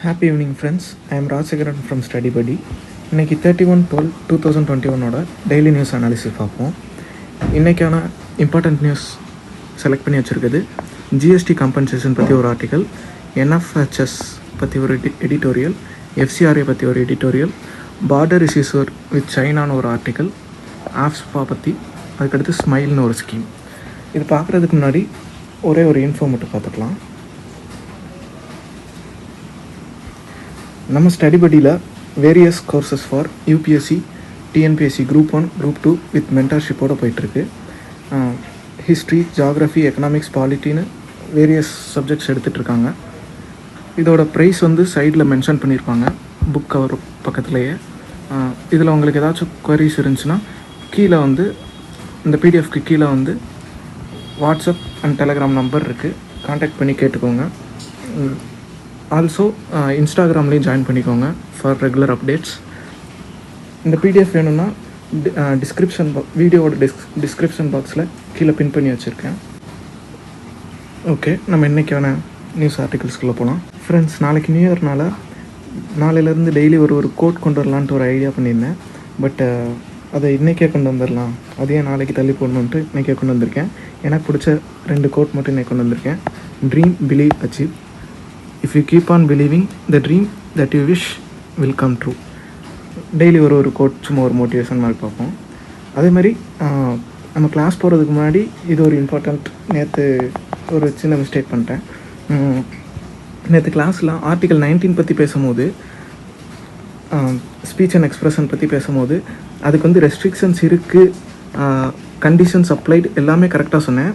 Happy evening friends. I am Rajasekaran from study படி. இன்றைக்கி 31/12/2021 daily news analysis பார்ப்போம். இன்றைக்கான இம்பார்ட்டண்ட் நியூஸ் செலக்ட் பண்ணி வச்சுருக்குது. ஜிஎஸ்டி காம்பன்சேஷன் பற்றி ஒரு ஆர்டிக்கல், என்எஃப்ஹெச்எஸ் பற்றி ஒரு எடிட்டோரியல், எஃப்சிஆர்ஏ பற்றி ஒரு எடிட்டோரியல், பார்டர் இஷ்யூஸ் வித் சைனான்னு ஒரு ஆர்டிக்கல், ஆஃப்ஸ்பா பற்றி, அதுக்கடுத்து ஸ்மைல்னு ஒரு ஸ்கீம். இது பார்க்குறதுக்கு முன்னாடி ஒரே ஒரு இன்ஃபோ மட்டும் பார்த்துக்கலாம். நம்ம ஸ்டடி படியில் various courses for UPSC, TNPSC group 1, group 2 with மென்டர்ஷிப்போடு போயிட்டுருக்கு. ஹிஸ்ட்ரி, ஜாகிரஃபி, எக்கனாமிக்ஸ், பாலிட்டின்னு வேரியஸ் சப்ஜெக்ட்ஸ் எடுத்துகிட்ருக்காங்க. இதோட ப்ரைஸ் சைடில் மென்ஷன் பண்ணியிருப்பாங்க புக் கவர் பக்கத்துலேயே. இதில் உங்களுக்கு ஏதாச்சும் குவரிஸ் இருந்துச்சுன்னா கீழே இந்த பிடிஎஃப்க்கு கீழே வாட்ஸ்அப் அண்ட் டெலகிராம் நம்பர் இருக்குது, கான்டாக்ட் பண்ணி கேட்டுக்கோங்க. ஆல்சோ இன்ஸ்டாகிராம்லேயும் ஜாயின் பண்ணிக்கோங்க ஃபார் ரெகுலர் அப்டேட்ஸ். இந்த பிடிஎஃப் வேணும்னா வீடியோவோட டிஸ்கிரிப்ஷன் பாக்ஸில் கீழே பின் பண்ணி வச்சுருக்கேன். ஓகே, நம்ம இன்றைக்கான நியூஸ் ஆர்டிகல்ஸ்குள்ளே போகலாம். ஃப்ரெண்ட்ஸ், நாளைக்கு நியூ இயர்னால நாளையிலேருந்து டெய்லி ஒரு கோட் கொண்டு வரலான்ட்டு ஒரு ஐடியா பண்ணியிருந்தேன். பட் அதை இன்றைக்கே கொண்டு வந்துடலாம், அதையே நாளைக்கு தள்ளி போடணுன்ட்டு இன்றைக்கே கொண்டு வந்திருக்கேன். எனக்கு பிடிச்ச 2 கோட் மட்டும் இன்றைக்கி கொண்டு வந்திருக்கேன். Dream, believe, achieve. If you keep on believing, the dream that you wish will come true. Daily ஒரு கோட், சும்மா ஒரு மோட்டிவேஷன் மாதிரி பார்ப்போம். அதே மாதிரி நம்ம கிளாஸ் போகிறதுக்கு முன்னாடி இது ஒரு இம்பார்ட்டண்ட். நேற்று ஒரு சின்ன மிஸ்டேக் பண்ணிட்டேன். நேற்று கிளாஸில் ஆர்டிகல் 19 பற்றி பேசும்போது, ஸ்பீச் அண்ட் எக்ஸ்ப்ரெஷன் பற்றி பேசும்போது அதுக்கு ரெஸ்ட்ரிக்ஷன்ஸ் இருக்குது, கண்டிஷன்ஸ் அப்ளைடு எல்லாமே கரெக்டாக சொன்னேன்.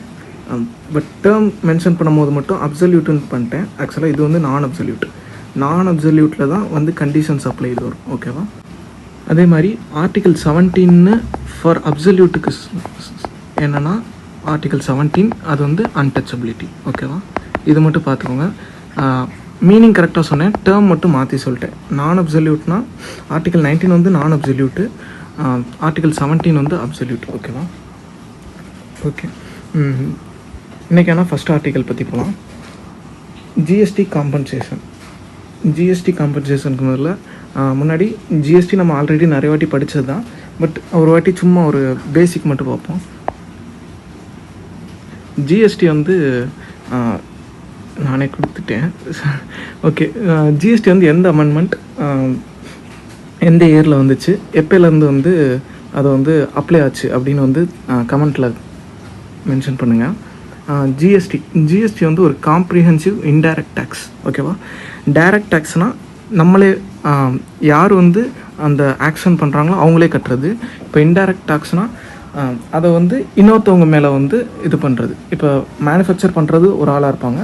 பட் டேர்ம் மென்ஷன் பண்ணும்போது மட்டும் அப்சல்யூட்டுன்னு பண்ணிட்டேன். ஆக்சுவலாக இது நான் அப்சல்யூட்டில் தான் கண்டிஷன்ஸ் அப்ளைடு வரும். ஓகேவா? அதே மாதிரி ஆர்டிகல் 17 ஃபார் அப்சல்யூட்டுக்கு என்னென்னா ஆர்டிகல் 17 அது அன்டச்சபிலிட்டி. ஓகேவா? இது மட்டும் பார்த்துக்கோங்க. மீனிங் கரெக்டாக சொன்னேன், டேர்ம் மட்டும் மாற்றி சொல்லிட்டேன். நான் அப்சல்யூட்னா ஆர்டிகல் 19 நான் அப்சல்யூட்டு, ஆர்டிகல் 17 அப்சல்யூட். ஓகேவா? ஓகே, இன்றைக்கான ஃபஸ்ட் ஆர்டிக்கல் பற்றி போகலாம். ஜிஎஸ்டி காம்பன்சேஷனுக்கு முன்னாடி ஜிஎஸ்டி நம்ம ஆல்ரெடி நிறைய வாட்டி படித்தது தான். பட் ஒரு வாட்டி சும்மா ஒரு பேசிக் மட்டும் பார்ப்போம். ஜிஎஸ்டி நானே கொடுத்துட்டேன். ஓகே, ஜிஎஸ்டி எந்த அமெண்ட்மெண்ட் எந்த இயரில் வந்துச்சு, எப்போலேருந்து அதை அப்ளை ஆச்சு அப்படின்னு கமெண்ட்டில் மென்ஷன் பண்ணுங்கள். ஜிஎஸ்டி ஒரு காம்ப்ரிஹென்சிவ் இன்டைரக்ட் டேக்ஸ். ஓகேவா? டைரக்ட் டேக்ஸ்னால் நம்மளே யார் அந்த ஆக்ஷன் பண்ணுறாங்களோ அவங்களே கட்டுறது. இப்போ இன்டைரக்ட் டேக்ஸ்னால் அதை இன்னொருத்தவங்க மேலே இது பண்ணுறது. இப்போ மேனுஃபேக்சர் பண்ணுறது ஒரு ஆளாக இருப்பாங்க,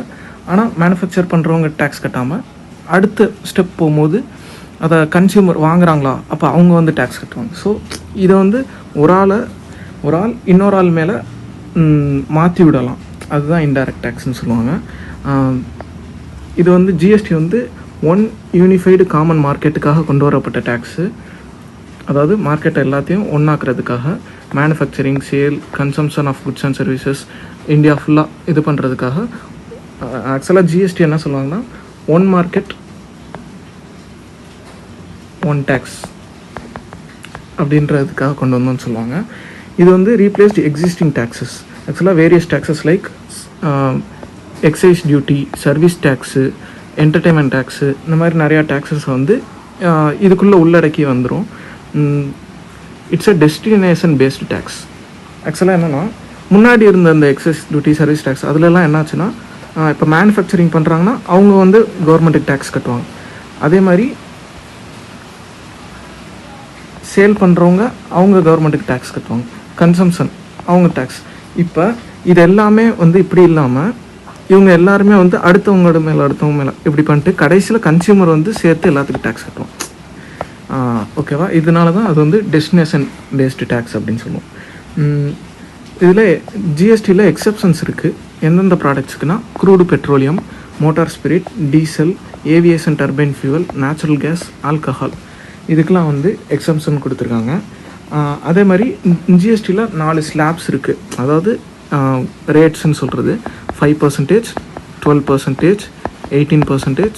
ஆனால் மேனுஃபேக்சர் பண்ணுறவங்க டேக்ஸ் கட்டாமல் அடுத்த ஸ்டெப் போகும்போது அதை கன்சியூமர் வாங்குறாங்களா, அப்போ அவங்க டேக்ஸ் கட்டுவாங்க. ஸோ இதை ஒரு ஆள் இன்னொரு ஆள் மேலே மாற்றி விடலாம், அதுதான் இன்டைரக்ட் டேக்ஸ்ன்னு சொல்லுவாங்க. இது ஜிஎஸ்டி ஒன் யூனிஃபைடு காமன் மார்க்கெட்டுக்காக கொண்டு வரப்பட்ட டேக்ஸு. அதாவது மார்க்கெட்டை எல்லாத்தையும் ஒன்றாக்குறதுக்காக, manufacturing, sale, consumption of goods and services India ஃபுல்லாக இது பண்ணுறதுக்காக. ஆக்சுவலாக ஜிஎஸ்டி என்ன சொல்லுவாங்கன்னா, ஒன் மார்க்கெட் ஒன் டேக்ஸ் அப்படின்றதுக்காக கொண்டு வந்தோன்னு சொல்லுவாங்க. இது ரீப்ளேஸ்டு எக்ஸிஸ்டிங் டேக்ஸஸ். ஆக்சுவலாக various taxes like excise duty, service tax, entertainment tax, இந்த மாதிரி நிறையா டேக்ஸஸ் இதுக்குள்ளே உள்ளடக்கி வந்துடும். It's a destination based tax. ஆக்சுவலாக என்னென்னா, முன்னாடி இருந்த அந்த எக்ஸைஸ் டியூட்டி, சர்வீஸ் டேக்ஸ் அதிலெல்லாம் என்னாச்சுன்னா, இப்போ மேனுஃபேக்சரிங் பண்ணுறாங்கன்னா அவங்க கவர்மெண்ட்டுக்கு டேக்ஸ் கட்டுவாங்க. அதே மாதிரி சேல் பண்ணுறவங்க அவங்க கவர்மெண்ட்டுக்கு டேக்ஸ் கட்டுவாங்க. கன்சம்ஷன் அவங்க டேக்ஸ். இப்போ இது எல்லாமே இப்படி இல்லாமல் இவங்க எல்லாருமே அடுத்தவங்களோட அடுத்தவங்க மேலே இப்படி பண்ணிட்டு கடைசியில் கன்சியூமர் சேர்த்து எல்லாத்துக்கும் டேக்ஸ் கட்டுவோம். ஓகேவா? இதனால தான் அது டெஸ்டினேஷன் பேஸ்டு டேக்ஸ் அப்படின்னு சொல்லுவோம். இதில் ஜிஎஸ்டியில் எக்ஸப்ஷன்ஸ் இருக்குது. எந்தெந்த ப்ராடக்ட்ஸுக்குன்னா, crude petroleum, motor spirit, diesel, aviation turbine fuel, natural gas, alcohol, இதுக்கெலாம் எக்ஸப்ஷன் கொடுத்துருக்காங்க. அதே மாதிரி ஜிஎஸ்டியில் 4 ஸ்லாப்ஸ் இருக்குது. அதாவது ரேட்ஸ்ன்னு சொல்கிறது 5%, 12%, 18%,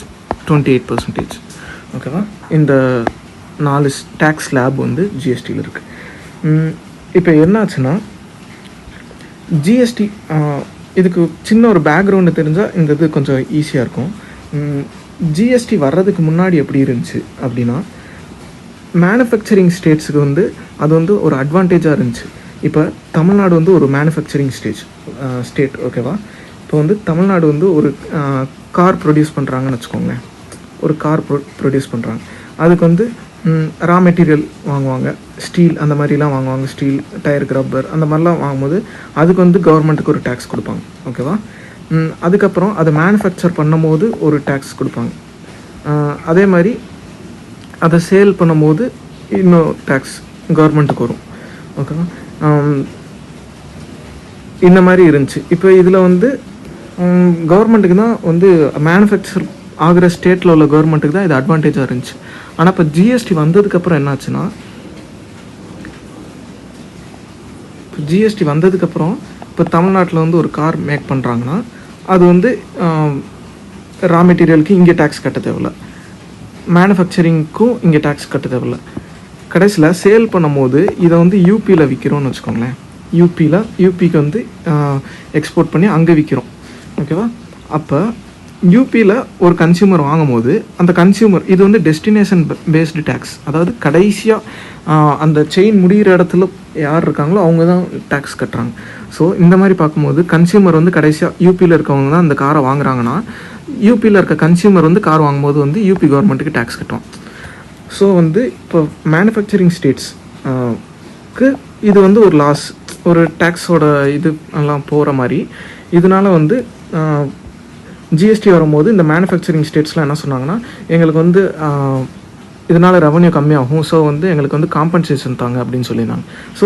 28%. ஓகேவா? இந்த 4 டேக்ஸ் ஸ்லாப் வந்து ஜிஎஸ்டியில் இருக்குது. இப்போ என்னாச்சுன்னா ஜிஎஸ்டி இதுக்கு சின்ன ஒரு பேக்ரவுண்டு தெரிஞ்சால் இந்த இது கொஞ்சம் ஈஸியாக இருக்கும். ஜிஎஸ்டி வர்றதுக்கு முன்னாடி எப்படி இருந்துச்சு அப்படின்னா, மேனுஃபேக்சரிங் ஸ்டேட்ஸுக்கு வந்து அது வந்து ஒரு அட்வான்டேஜாக இருந்துச்சு. இப்போ தமிழ்நாடு வந்து ஒரு மேனுஃபேக்சரிங் ஸ்டேட். ஓகேவா? இப்போ வந்து தமிழ்நாடு வந்து ஒரு கார் ப்ரொடியூஸ் பண்ணுறாங்கன்னு வச்சுக்கோங்களேன். ஒரு கார் ப்ரொடியூஸ் பண்ணுறாங்க. அதுக்கு வந்து ரா மெட்டீரியல் வாங்குவாங்க, ஸ்டீல் அந்த மாதிரிலாம் வாங்குவாங்க, ஸ்டீல், டயருக்கு, ரப்பர் அந்த மாதிரிலாம் வாங்கும்போது அதுக்கு வந்து கவர்மெண்ட்டுக்கு ஒரு டேக்ஸ் கொடுப்பாங்க. ஓகேவா? அதுக்கப்புறம் அதை மேனுஃபேக்சர் பண்ணும் போது ஒரு டேக்ஸ் கொடுப்பாங்க. அதே மாதிரி அதை சேல் பண்ணும்போது இன்னும் டேக்ஸ் கவர்மெண்ட்டுக்கு வரும். ஓகேவா? இந்த மாதிரி இருந்துச்சு. இப்போ இதில் வந்து கவர்மெண்ட்டுக்கு தான் வந்து மேனுஃபேக்சர் ஆகிற ஸ்டேட்டில் உள்ள கவர்மெண்ட்டுக்கு தான் இது அட்வான்டேஜாக இருந்துச்சு. ஆனால் இப்போ ஜிஎஸ்டி வந்ததுக்கப்புறம் என்னாச்சுன்னா, இப்போ தமிழ்நாட்டில் வந்து ஒரு கார் மேக் பண்ணுறாங்கன்னா அது வந்து ரா மெட்டீரியலுக்கு இங்கே டேக்ஸ் கட்ட தேவையில்ல, மேனுஃபேக்சரிங்க்கும் இங்கே டேக்ஸ் கட்ட தேவையில்ல. கடைசியில் சேல் பண்ணும்போது இதை வந்து யூபியில் விற்கிறோன்னு வச்சுக்கோங்களேன். யூபிக்கு வந்து எக்ஸ்போர்ட் பண்ணி அங்கே விற்கிறோம். ஓகேவா? அப்போ யூபியில் ஒரு கன்சியூமர் வாங்கும்போது அந்த கன்சியூமர் இது வந்து டெஸ்டினேஷன் பேஸ்டு டேக்ஸ். அதாவது கடைசியாக அந்த செயின் முடிகிற இடத்துல யார் இருக்காங்களோ அவங்க தான் டேக்ஸ் கட்டுறாங்க. ஸோ இந்த மாதிரி பார்க்கும்போது கன்சியூமர் வந்து கடைசியாக யூபியில் இருக்கவங்க தான் அந்த காரை வாங்குறாங்கன்னா, யூபியில் இருக்க கன்சியூமர் வந்து கார் வாங்கும்போது வந்து யூபி கவர்மெண்ட்டுக்கு டேக்ஸ் கட்டுவோம். ஸோ வந்து இப்போ மேனுஃபேக்சரிங் ஸ்டேட்ஸ்க்கு இது வந்து ஒரு லாஸ், ஒரு டேக்ஸோட இது எல்லாம் போகிற மாதிரி. இதனால் வந்து ஜிஎஸ்டி வரும்போது இந்த மேனுஃபேக்சரிங் ஸ்டேட்ஸ்லாம் என்ன சொன்னாங்கன்னா, எங்களுக்கு வந்து இதனால் ரெவன்யூ கம்மியாகும், ஸோ வந்து எங்களுக்கு வந்து காம்பன்சேஷன் தாங்க அப்படின்னு சொல்லியிருந்தாங்க. ஸோ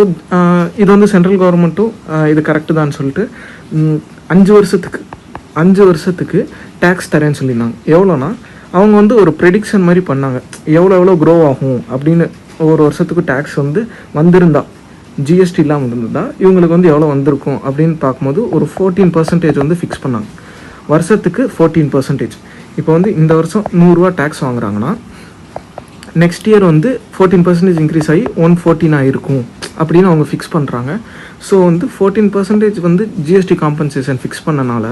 இது வந்து சென்ட்ரல் கவர்மெண்ட்டும் இது கரெக்டு தான் சொல்லிட்டு 5 வருஷத்துக்கு டேக்ஸ் தரேன்னு சொல்லியிருந்தாங்க. எவ்வளோனா அவங்க வந்து ஒரு ப்ரெடிக்ஷன் மாதிரி பண்ணாங்க, எவ்வளோ க்ரோ ஆகும் அப்படின்னு. ஒரு வருஷத்துக்கு டேக்ஸ் வந்து வந்திருந்தா, ஜிஎஸ்டி இல்லாமல் இருந்திருந்தா இவங்களுக்கு வந்து எவ்வளோ வந்திருக்கும் அப்படின்னு பார்க்கும்போது ஒரு 14% வந்து ஃபிக்ஸ் பண்ணாங்க. வருஷத்துக்கு 14%. இப்போ வந்து இந்த வருஷம் 100 ரூபா டேக்ஸ் வாங்குறாங்கன்னா நெக்ஸ்ட் இயர் வந்து 14% இன்க்ரீஸ் ஆகி 114 ஆகிருக்கும் அப்படின்னு அவங்க ஃபிக்ஸ் பண்ணுறாங்க. ஸோ வந்து 14% வந்து ஜிஎஸ்டி காம்பன்சேஷன் ஃபிக்ஸ் பண்ணனால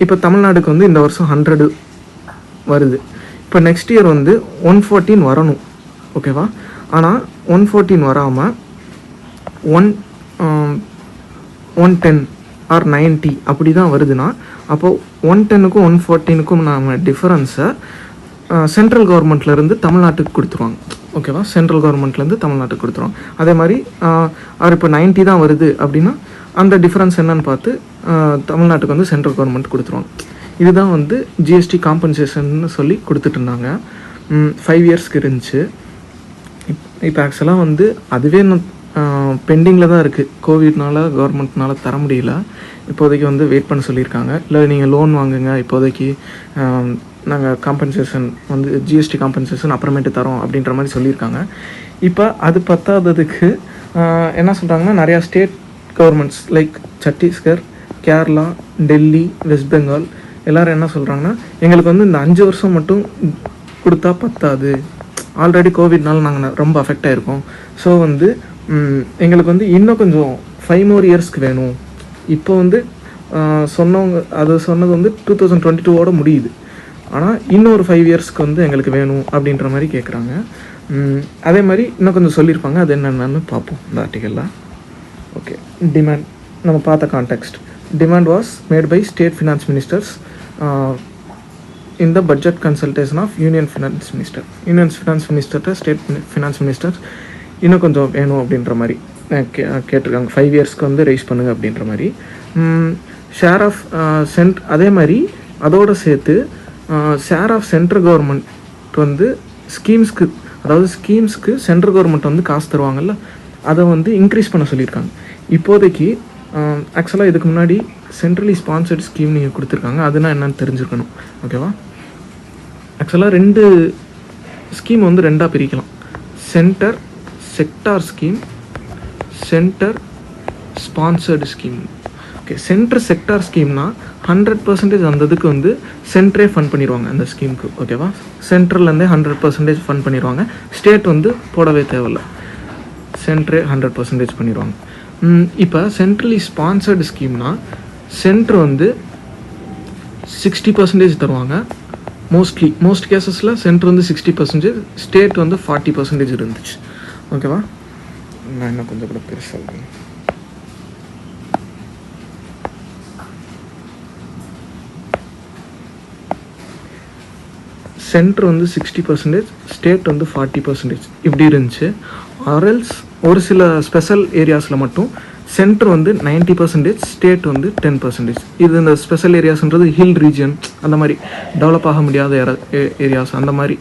இப்போ தமிழ்நாடுக்கு வந்து இந்த வருஷம் 100 வருது. இப்போ நெக்ஸ்ட் இயர் வந்து 114 வரணும். ஓகேவா? ஆனால் 114 வராமல் 110 ஆர் 90 அப்படி தான் வருதுன்னா, அப்போது 110க்கும் 114க்கும் நம்ம டிஃபரன்ஸை சென்ட்ரல் கவர்மெண்ட்லேருந்து தமிழ்நாட்டுக்கு கொடுத்துருவாங்க. ஓகேவா? சென்ட்ரல் கவர்மெண்ட்லேருந்து தமிழ்நாட்டுக்கு கொடுத்துருவாங்க. அதே மாதிரி இப்போ 90 தான் வருது அப்படின்னா அந்த டிஃப்ரென்ஸ் என்னன்னு பார்த்து தமிழ்நாட்டுக்கு வந்து சென்ட்ரல் கவர்மெண்ட் கொடுத்துருவாங்க. இதுதான் வந்து ஜிஎஸ்டி காம்பன்சேஷன் சொல்லி கொடுத்துட்டு இருந்தாங்க. 5 இயர்ஸ்க்கு இருந்துச்சு. இப்போ ஆக்சுவலாக வந்து அதுவே பெண்டிங்கில் தான் இருக்குது. கோவிட்னால கவர்மெண்ட்னால தர முடியல. இப்போதைக்கு வந்து வெயிட் பண்ண சொல்லியிருக்காங்க. இல்லை நீங்கள் லோன் வாங்குங்க, இப்போதைக்கு நாங்கள் காம்பன்சேஷன் வந்து ஜிஎஸ்டி காம்பன்சேஷன் அப்புறமேட்டு தரோம் அப்படின்ற மாதிரி சொல்லியிருக்காங்க. இப்போ அது பத்தாததுக்கு என்ன சொல்கிறாங்கன்னா, நிறையா state governments like Chhattisgarh, Kerala, Delhi, west Bengal எல்லோரும் என்ன சொல்கிறாங்கன்னா, எங்களுக்கு வந்து இந்த 5 வருஷம் மட்டும் கொடுத்தா பத்தாது, ஆல்ரெடி கோவிட்னால நாங்கள் ரொம்ப அஃபெக்ட் ஆகிருக்கோம். ஸோ வந்து எங்களுக்கு வந்து இன்னும் கொஞ்சம் 5 more இயர்ஸ்க்கு வேணும். இப்போ வந்து சொன்னது வந்து 2022ஓட முடியுது. ஆனால் இன்னொரு 5 இயர்ஸ்க்கு வந்து எங்களுக்கு வேணும் அப்படின்ற மாதிரி கேட்குறாங்க. அதே மாதிரி இன்னும் கொஞ்சம் சொல்லியிருப்பாங்க. அது என்னென்னு பார்ப்போம் இந்த ஆர்டிக்கலில். ஓகே, டிமாண்ட் நம்ம பார்த்த context. Demand was made by state finance ministers in the budget consultation of union finance மினிஸ்டர்கிட்ட ஸ்டேட் ஃபினான்ஸ் மினிஸ்டர்ஸ் இன்னும் கொஞ்சம் வேணும் அப்படின்ற மாதிரி கேட்டிருக்காங்க. 5 இயர்ஸ்க்கு வந்து ரைஸ் பண்ணுங்கள் அப்படின்ற மாதிரி. ஷேர் ஆஃப் அதே மாதிரி அதோடு சேர்த்து ஷேர் ஆஃப் சென்ட்ரல் கவர்மெண்ட் வந்து ஸ்கீம்ஸ்க்கு சென்ட்ரல் கவர்மெண்ட் வந்து காசு தருவாங்கல்ல, அதை வந்து இன்க்ரீஸ் பண்ண சொல்லியிருக்காங்க. இப்போதைக்கு ஆக்சுவலாக இதுக்கு முன்னாடி சென்ட்ரலி ஸ்பான்சர்ட் ஸ்கீம் நீங்கள் கொடுத்துருக்காங்க. அதுனா என்னன்னு தெரிஞ்சுக்கணும். ஓகேவா? ஆக்சுவலாக 2 ஸ்கீம் வந்து 2ஆக பிரிக்கலாம். Sector scheme, centre sponsored scheme. Okay, okay, centre sector ஸ்கீம்னா 100% அந்த இதுக்கு வந்து சென்ட்ரே ஃபண்ட் பண்ணிடுவாங்க அந்த ஸ்கீமுக்கு. ஓகேவா, சென்ட்ரல்லேருந்தே 100% ஃபண்ட் பண்ணிடுவாங்க. ஸ்டேட் வந்து போடவே தேவையில்ல, சென்ட்ரே 100% பண்ணிடுவாங்க. இப்போ சென்ட்ரலி ஸ்பான்சர்டு ஸ்கீம்னா சென்ட்ரு வந்து 60% தருவாங்க. மோஸ்ட் கேசஸில் சென்ட்ரு வந்து 60%, ஸ்டேட் வந்து 40% இருந்துச்சு. ஓகேவா, நான் இன்னும் கொஞ்சம் கூட பெருசாக சென்ட்ரு வந்து 60%, ஸ்டேட் வந்து 40% இப்படி இருந்துச்சு. ஆர்எல்ஸ் ஒரு சில ஸ்பெஷல் ஏரியாஸில் மட்டும் சென்ட்ரு வந்து 90%, ஸ்டேட் வந்து 10%. இது இந்த ஸ்பெஷல் ஏரியாஸ்ன்றது ஹில் ரீஜன், அந்த மாதிரி டெவலப் ஆக முடியாத ஏரியாஸ், அந்த மாதிரி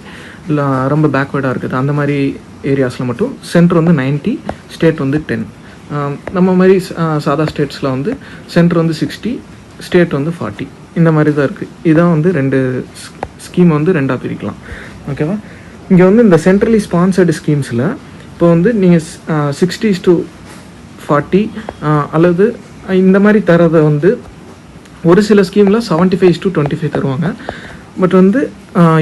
இல்லை ரொம்ப பேக்வேர்டாக இருக்குது, அந்த மாதிரி ஏரியாஸில் மட்டும் சென்ட்ரு வந்து 90, ஸ்டேட் வந்து 10. நம்ம மாதிரி சாதா ஸ்டேட்ஸில் வந்து சென்ட்ரு வந்து 60, ஸ்டேட் வந்து 40, இந்த மாதிரி தான் இருக்குது. இதான் வந்து ரெண்டு ஸ்கீம் வந்து ரெண்டாக பிரிக்கலாம். ஓகேவா, இங்கே வந்து இந்த சென்ட்ரலி ஸ்பான்சர்டு ஸ்கீம்ஸில் இப்போ வந்து நீங்கள் 60:40 அல்லது இந்த மாதிரி தரதை வந்து ஒரு சில ஸ்கீமில் 75:25 தருவாங்க. பட் வந்து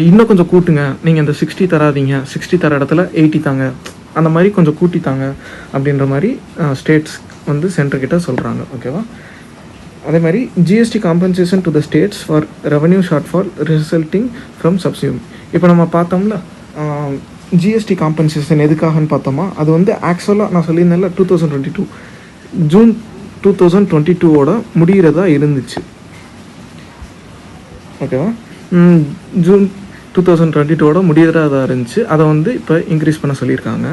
இன்னும் கொஞ்சம் கூட்டுங்க, நீங்கள் இந்த 60 தராதிங்க, 60 தர இடத்துல 80 தாங்க, அந்த மாதிரி கொஞ்சம் கூட்டி தாங்க அப்படின்ற மாதிரி ஸ்டேட்ஸ் வந்து சென்டர்கிட்ட சொல்கிறாங்க. ஓகேவா, அதே மாதிரி GST compensation to the states for revenue shortfall resulting from subsidy. இப்போ நம்ம பார்த்தோம்ல ஜிஎஸ்டி காம்பன்சேஷன் எதுக்காகன்னு பார்த்தோமா, அது வந்து ஆக்சுவலாக நான் சொல்லியிருந்தேன்ல 2022 ஜூன் 2022 முடிகிறதா இருந்துச்சு. ஓகேவா, ஜூன் 2022 முடிகிறதா இருந்துச்சு. அதை வந்து இப்போ இன்க்ரீஸ் பண்ண சொல்லியிருக்காங்க.